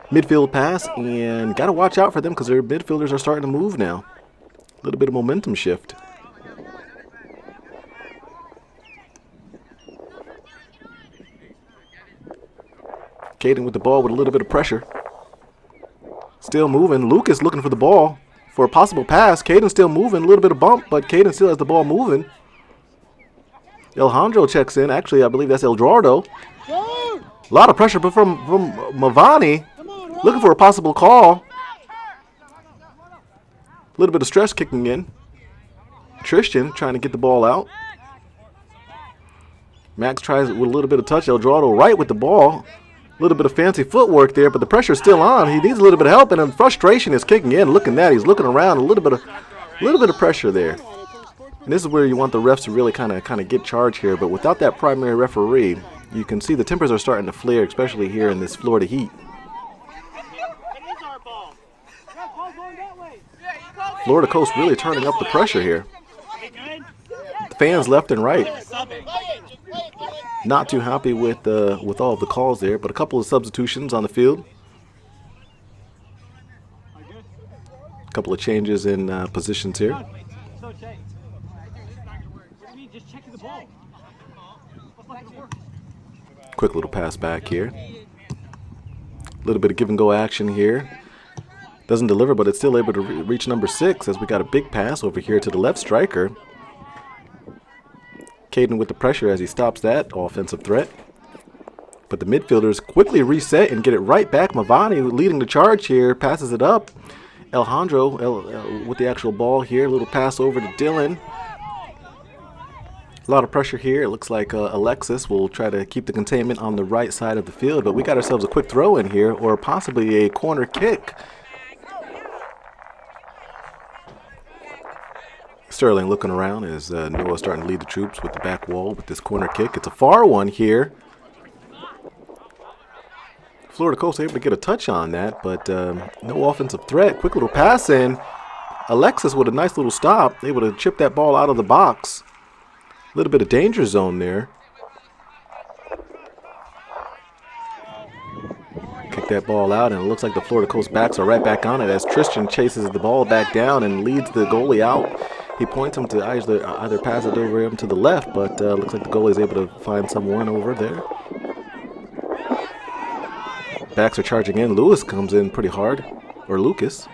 Midfield pass, and got to watch out for them because their midfielders are starting to move now. A little bit of momentum shift. Caden with the ball with a little bit of pressure. Still moving. Lucas looking for the ball. for a possible pass. Caden still moving, a little bit of bump, but Caden still has the ball moving. Alejandro checks in. Actually, I believe that's Eldorado. A lot of pressure from Mavani. Looking for a possible call. A little bit of stress kicking in. Tristan trying to get the ball out. Max tries it with a little bit of touch. Eldorado right with the ball. A little bit of fancy footwork there, but the pressure's still on. He needs a little bit of help, and then frustration is kicking in. Look at that. He's looking around. A little bit of pressure there. And this is where you want the refs to really kind of get charge here. But without that primary referee, you can see the tempers are starting to flare, especially here in this Florida heat. Florida Coast really turning up the pressure here. The fans left and right. Not too happy with all of the calls there, but a couple of substitutions on the field. A couple of changes in positions here. Quick little pass back here. A little bit of give and go action here. Doesn't deliver, but it's still able to reach number 6 as we got a big pass over here to the left striker. Caden with the pressure as he stops that offensive threat. But the midfielders quickly reset and get it right back. Mavani leading the charge here, passes it up. Alejandro with the actual ball here. A little pass over to Dylan. A lot of pressure here. It looks like Alexis will try to keep the containment on the right side of the field, but we got ourselves a quick throw in here, or possibly a corner kick. Stirling looking around as Noah starting to lead the troops with the back wall with this corner kick. It's a far one here. Florida Coast able to get a touch on that, but no offensive threat. Quick little pass in. Alexis with a nice little stop, able to chip that ball out of the box. A little bit of danger zone there. Kick that ball out, and it looks like the Florida Coast backs are right back on it as Tristan chases the ball back down and leads the goalie out. He points him to either pass it over him to the left, but looks like the goalie is able to find someone over there. Backs are charging in. Lewis comes in pretty hard, or Lucas.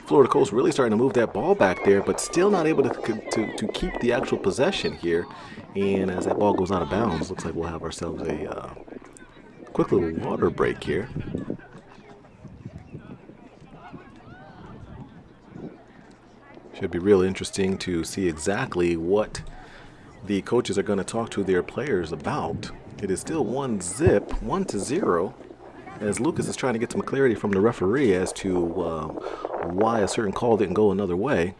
Florida Coast really starting to move that ball back there, but still not able to keep the actual possession here. And as that ball goes out of bounds, looks like we'll have ourselves a quick little water break here. Should be real interesting to see exactly what the coaches are going to talk to their players about. It is still 1-0, as Lucas is trying to get some clarity from the referee as to why a certain call didn't go another way.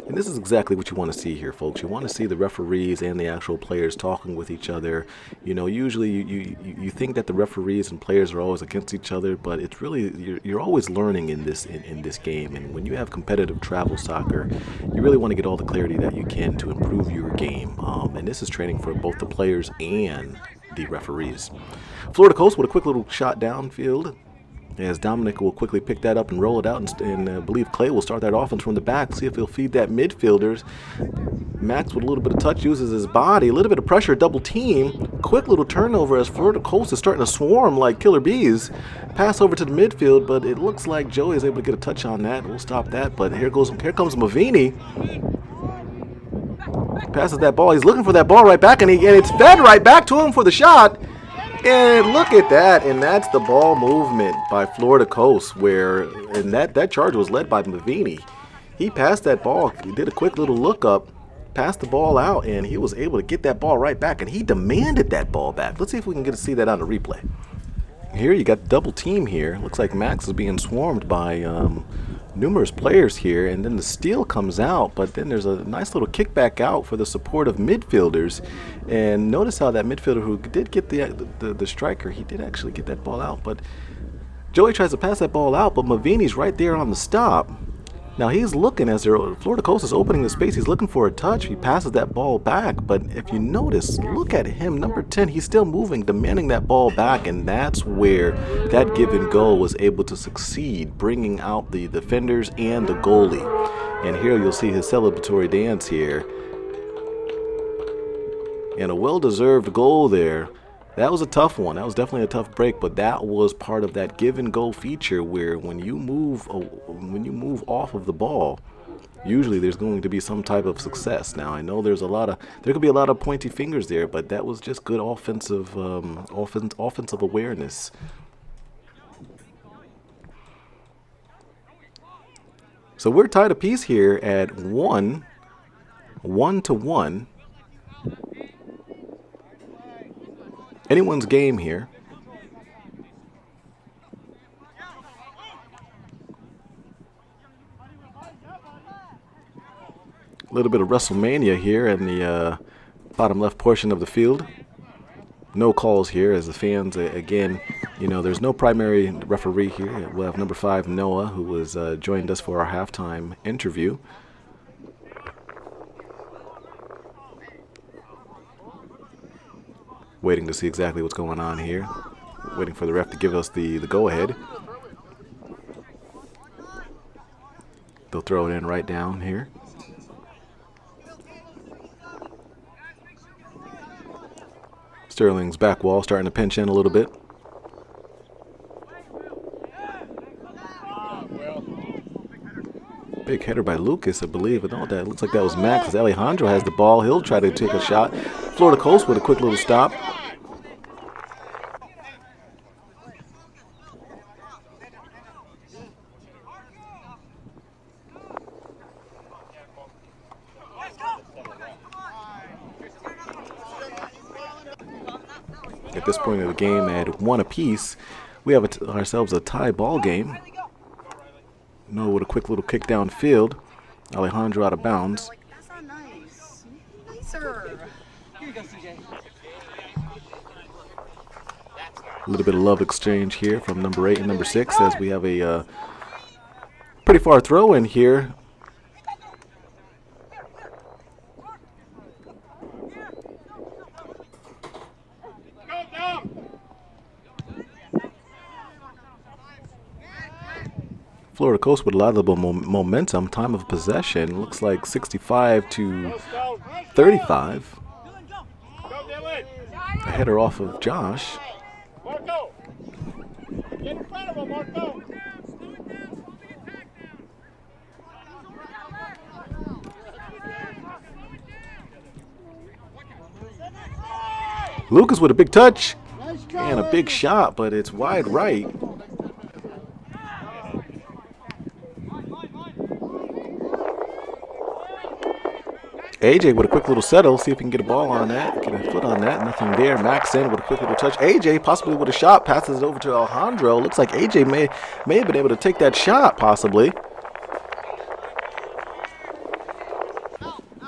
And this is exactly what you want to see here, folks. You want to see the referees and the actual players talking with each other. You know, usually you think that the referees and players are always against each other, but it's really you're always learning in this game. And when you have competitive travel soccer, you really want to get all the clarity that you can to improve your game. And this is training for both the players and the referees. Florida Coast with a quick little shot downfield, as Dominic will quickly pick that up and roll it out, and I believe Clay will start that offense from the back, see if he'll feed that midfielders. Max with a little bit of touch uses his body, a little bit of pressure, double team, quick little turnover as Florida Coast is starting to swarm like killer bees. Pass over to the midfield, but it looks like Joey is able to get a touch on that. We'll stop that, but here comes Mavini. Passes that ball, he's looking for that ball right back, and it's fed right back to him for the shot. And look at that, and that's the ball movement by Florida Coast, and that charge was led by Mavini. He passed that ball, he did a quick little look up, passed the ball out, and he was able to get that ball right back, and he demanded that ball back. Let's see if we can get to see that on the replay. Here you got double team here. Looks like Max is being swarmed by numerous players here, and then the steal comes out, but then there's a nice little kickback out for the support of midfielders. And notice how that midfielder who did get the striker, he did actually get that ball out, but Joey tries to pass that ball out, but Mavini's right there on the stop. Now he's looking as Florida Coast is opening the space. He's looking for a touch. He passes that ball back, but if you notice, look at him, number 10. He's still moving, demanding that ball back, and that's where that give and go was able to succeed, bringing out the defenders and the goalie. And here you'll see his celebratory dance here, and a well-deserved goal there That was a tough one. That was definitely a tough break, but that was part of that give and go feature where when you move off of the ball, usually there's going to be some type of success. Now I know there could be a lot of pointy fingers there, but that was just good offensive awareness. So we're tied apiece here at 1-1. Anyone's game here. A little bit of WrestleMania here in the bottom left portion of the field. No calls here as the fans, again, there's no primary referee here. We'll have number 5, Noah, who has joined us for our halftime interview. Waiting to see exactly what's going on here. Waiting for the ref to give us the go-ahead. They'll throw it in right down here. Stirling's back wall starting to pinch in a little bit. Big header by Lucas, I believe. And all that looks like that was Max. As Alejandro has the ball, he'll try to take a shot. Florida Coast with a quick little stop. At this point of the game, at 1 apiece, we have ourselves a tie ball game. Noah with a quick little kick downfield. Alejandro out of bounds. That's not nice. Nicer. Here you go, CJ. A little bit of love exchange here from number 8 and number 6 as we have a pretty far throw in here. Florida Coast with a lot of the momentum. Time of possession looks like 65-35. A header off of Josh. Lucas with a big touch and a big shot, but it's wide right. AJ with a quick little settle, see if he can get a ball on that, get a foot on that, nothing there. Max in with a quick little touch. AJ possibly with a shot, passes it over to Alejandro. Looks like AJ may have been able to take that shot, possibly.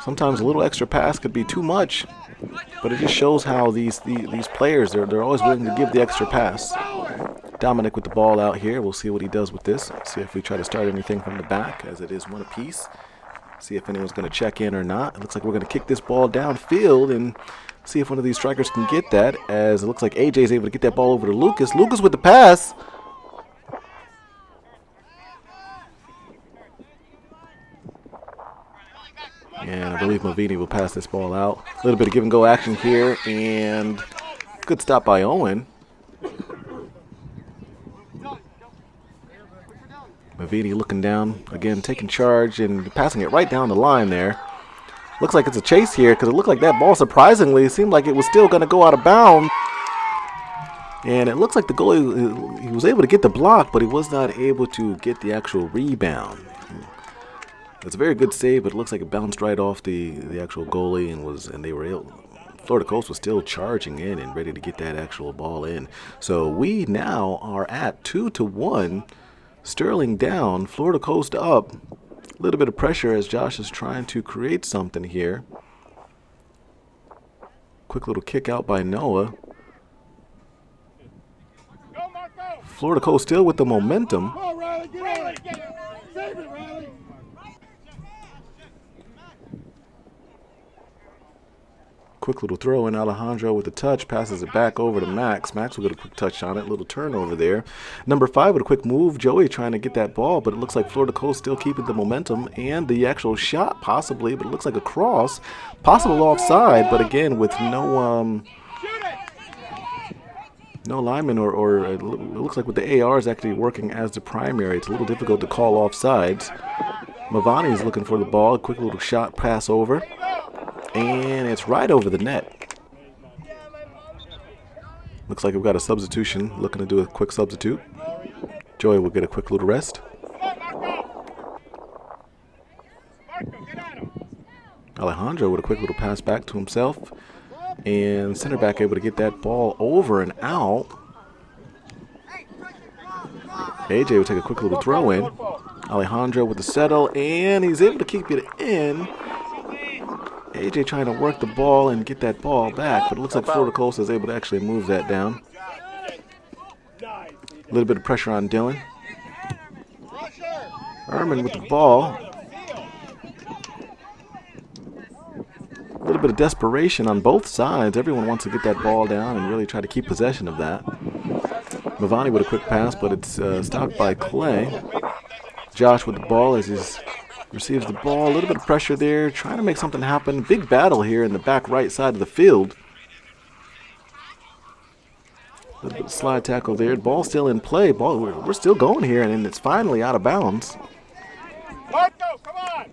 Sometimes a little extra pass could be too much, but it just shows how these players, they're always willing to give the extra pass. Dominic with the ball out here. We'll see what he does with this. See if we try to start anything from the back, as it is 1 apiece. See if anyone's going to check in or not. It looks like we're going to kick this ball downfield and see if one of these strikers can get that, as it looks like AJ is able to get that ball over to Lucas. Lucas with the pass. And I believe Mavini will pass this ball out. A little bit of give and go action here, and good stop by Owen. Mavini looking down, again taking charge and passing it right down the line there. Looks like it's a chase here, because it looked like that ball, surprisingly, seemed like it was still going to go out of bounds. And it looks like the goalie, he was able to get the block, but he was not able to get the actual rebound. It's a very good save, but it looks like it bounced right off the actual goalie, and they were able. Florida Coast was still charging in and ready to get that actual ball in. So we now are at 2-1. Stirling down, Florida Coast up. A little bit of pressure as Josh is trying to create something here. Quick little kick out by Noah. Florida Coast still with the momentum. Quick little throw in. Alejandro with a touch, passes it back over to Max. Max will get a quick touch on it. Little turnover there. Number 5 with a quick move. Joey trying to get that ball, but it looks like Florida Coast still keeping the momentum and the actual shot possibly, but it looks like a cross. Possible offside, but again with no No lineman, or it looks like with the AR is actually working as the primary. It's a little difficult to call offsides. Mavani is looking for the ball. Quick little shot pass over. And it's right over the net. Looks like we've got a substitution. Looking to do a quick substitute. Joey will get a quick little rest. Alejandro with a quick little pass back to himself. And center back able to get that ball over and out. AJ will take a quick little throw in. Alejandro with the settle, and he's able to keep it in. AJ trying to work the ball and get that ball back, but it looks like Florida Coastal is able to actually move that down. A little bit of pressure on Dylan. Ehrman with the ball. A little bit of desperation on both sides. Everyone wants to get that ball down and really try to keep possession of that. Mavani with a quick pass, but it's stopped by Clay. Josh with the ball as he receives the ball. A little bit of pressure there, trying to make something happen. Big battle here in the back right side of the field. A little bit of slide tackle there. Ball still in play. We're still going here, and it's finally out of bounds. Marco, come on!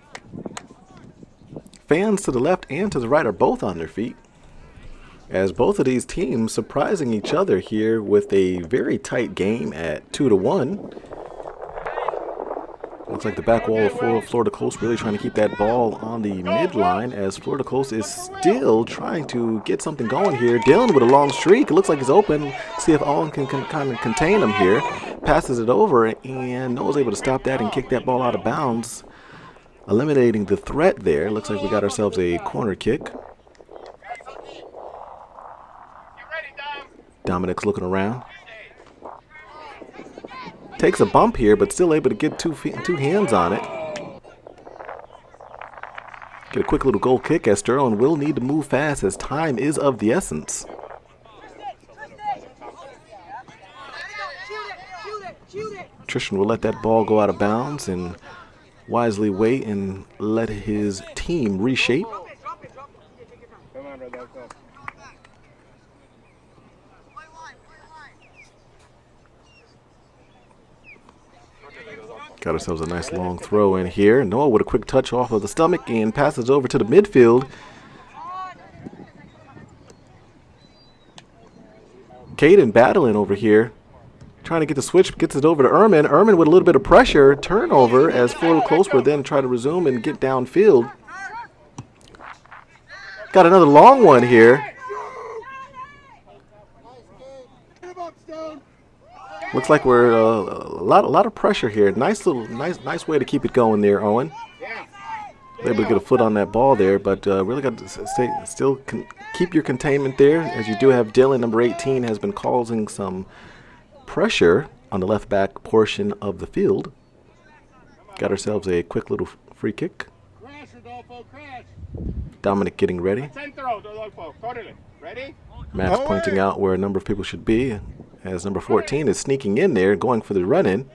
Fans to the left and to the right are both on their feet, as both of these teams surprising each other here with a very tight game at 2-1. Looks like the back wall of Florida Coast really trying to keep that ball on the midline, as Florida Coast is still trying to get something going here. Dylan with a long streak. It looks like he's open. See if Owen can kind of contain him here. Passes it over, and Noah's able to stop that and kick that ball out of bounds, eliminating the threat there. Looks like we got ourselves a corner kick. Dominic's looking around. Takes a bump here, but still able to get two hands on it. Get a quick little goal kick, as Stirling will need to move fast as time is of the essence. Tristan will let that ball go out of bounds and wisely wait and let his team reshape. Got ourselves a nice long throw in here. Noah with a quick touch off of the stomach and passes over to the midfield. Caden battling over here. Trying to get the switch, gets it over to Ehrman. Ehrman with a little bit of pressure. Turnover as Florida Coast will then try to resume and get downfield. Got another long one here. Looks like we're a lot of pressure here. Nice way to keep it going there, Owen. Able to get a foot on that ball there, but really got to keep your containment there, as you do have Dylan, number 18, has been causing some pressure on the left back portion of the field. Got ourselves a quick little free kick. Dominic getting ready. Matt's pointing out where a number of people should be, as number 14 is sneaking in there, going for the run-in.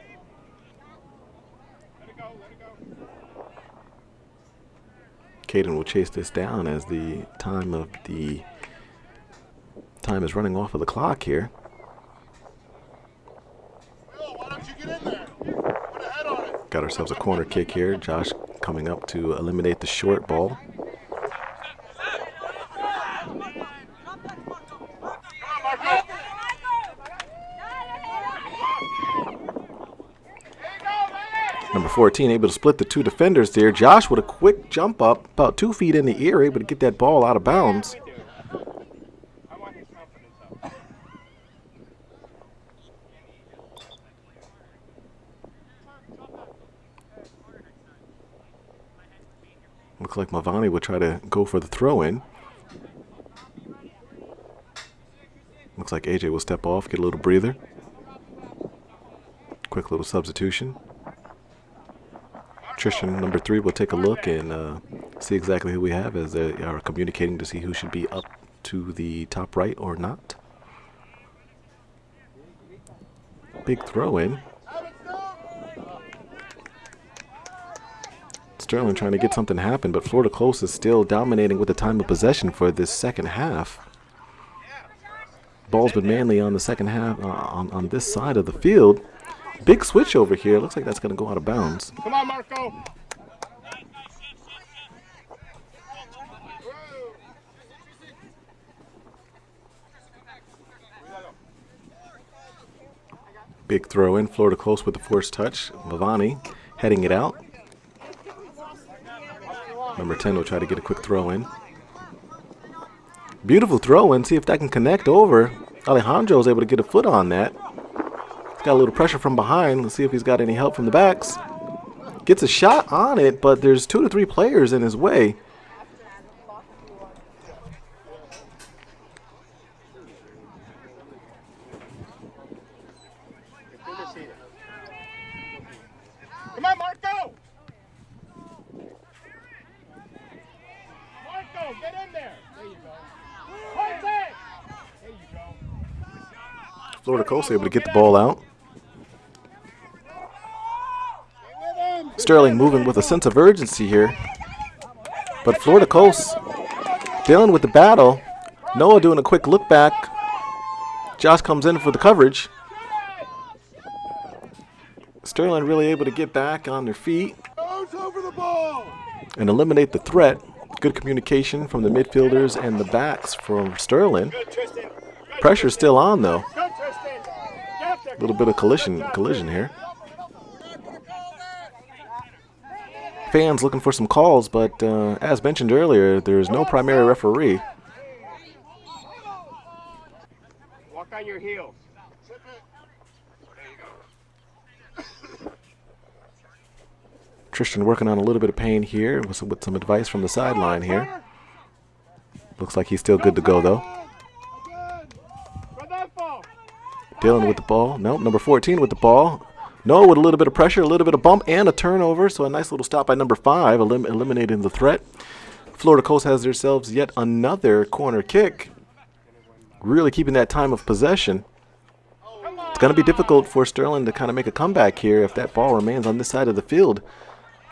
Caden will chase this down as the time is running off of the clock here. Got ourselves a corner kick here. Josh coming up to eliminate the short ball. Number 14 able to split the two defenders there. Josh with a quick jump up, about 2 feet in the air, able to get that ball out of bounds. Looks like Mavani would try to go for the throw-in. Looks like AJ will step off, get a little breather. Quick little substitution. Tristan, number 3, will take a look and see exactly who we have, as they are communicating to see who should be up to the top right or not. Big throw-in. Stirling trying to get something to happen, but Florida Coast is still dominating with the time of possession for this second half. Ball's been mainly on the second half, on this side of the field. Big switch over here. Looks like that's going to go out of bounds. Come on, Marco. Big throw in. Florida close with the forced touch. Mavani heading it out. Number 10 will try to get a quick throw in. Beautiful throw in. See if that can connect over. Alejandro is able to get a foot on that. He's got a little pressure from behind. Let's see if he's got any help from the backs. Gets a shot on it, but there's 2 to 3 players in his way. Come on, Marco. Marco, get in there. There you go. Point it. There you go. Florida Coast able to get the ball out. Stirling moving with a sense of urgency here. But Florida Coast dealing with the battle. Noah doing a quick look back. Josh comes in for the coverage. Stirling really able to get back on their feet and eliminate the threat. Good communication from the midfielders and the backs from Stirling. Pressure still on though. A little bit of collision here. Fans looking for some calls, but as mentioned earlier, there's no primary referee. Walk on your heels. Tristan working on a little bit of pain here with some advice from the sideline here. Looks like he's still good to go though. Dealing with the ball. Nope, number 14 with the ball. No, with a little bit of pressure, a little bit of bump, and a turnover. So a nice little stop by number 5, eliminating the threat. Florida Coast has themselves yet another corner kick. Really keeping that time of possession. It's going to be difficult for Stirling to kind of make a comeback here if that ball remains on this side of the field.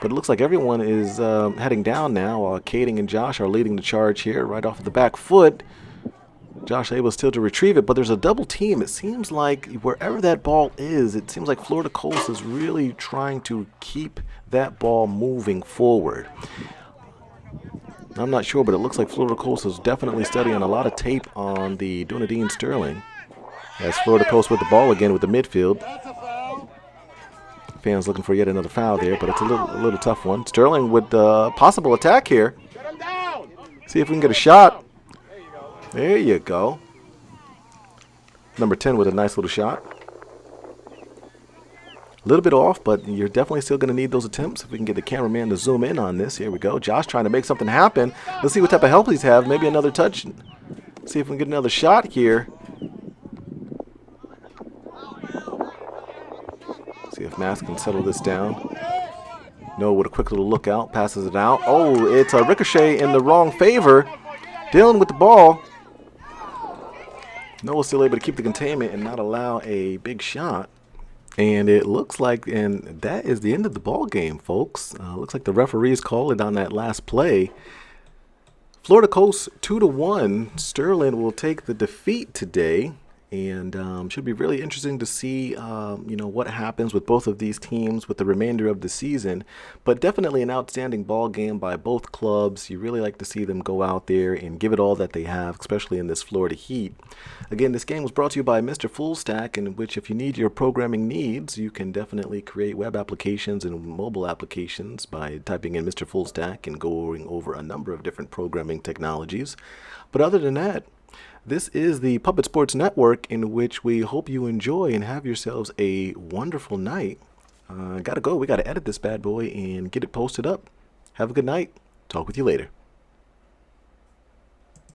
But it looks like everyone is heading down now while Kading and Josh are leading the charge here right off of the back foot. Josh able still to retrieve it, but there's a double team. It seems like wherever that ball is, it seems like Florida Coast is really trying to keep that ball moving forward. I'm not sure, but it looks like Florida Coast is definitely studying a lot of tape on the Dunedin Stirling. As Florida Coast with the ball again with the midfield. Fans looking for yet another foul there, but it's a little tough one. Stirling with the possible attack here. See if we can get a shot. There you go. Number 10 with a nice little shot. A little bit off, but you're definitely still going to need those attempts. If we can get the cameraman to zoom in on this. Here we go. Josh trying to make something happen. Let's see what type of help he's have. Maybe another touch. See if we can get another shot here. See if Mass can settle this down. No, with a quick little look out. Passes it out. Oh, it's a ricochet in the wrong favor. Dealing with the ball. Noah's still able to keep the containment and not allow a big shot. And it looks like, and that is the end of the ball game, folks. Looks like the referees called it on that last play. Florida Coast 2-1. Stirling will take the defeat today. And should be really interesting to see, what happens with both of these teams with the remainder of the season. But definitely an outstanding ball game by both clubs. You really like to see them go out there and give it all that they have, especially in this Florida heat. Again, this game was brought to you by Mr. Fullstack, in which if you need your programming needs, you can definitely create web applications and mobile applications by typing in Mr. Fullstack and going over a number of different programming technologies. But other than that, this is the Puppet Sports Network, in which we hope you enjoy and have yourselves a wonderful night. Gotta go. We gotta edit this bad boy and get it posted up. Have a good night. Talk with you later.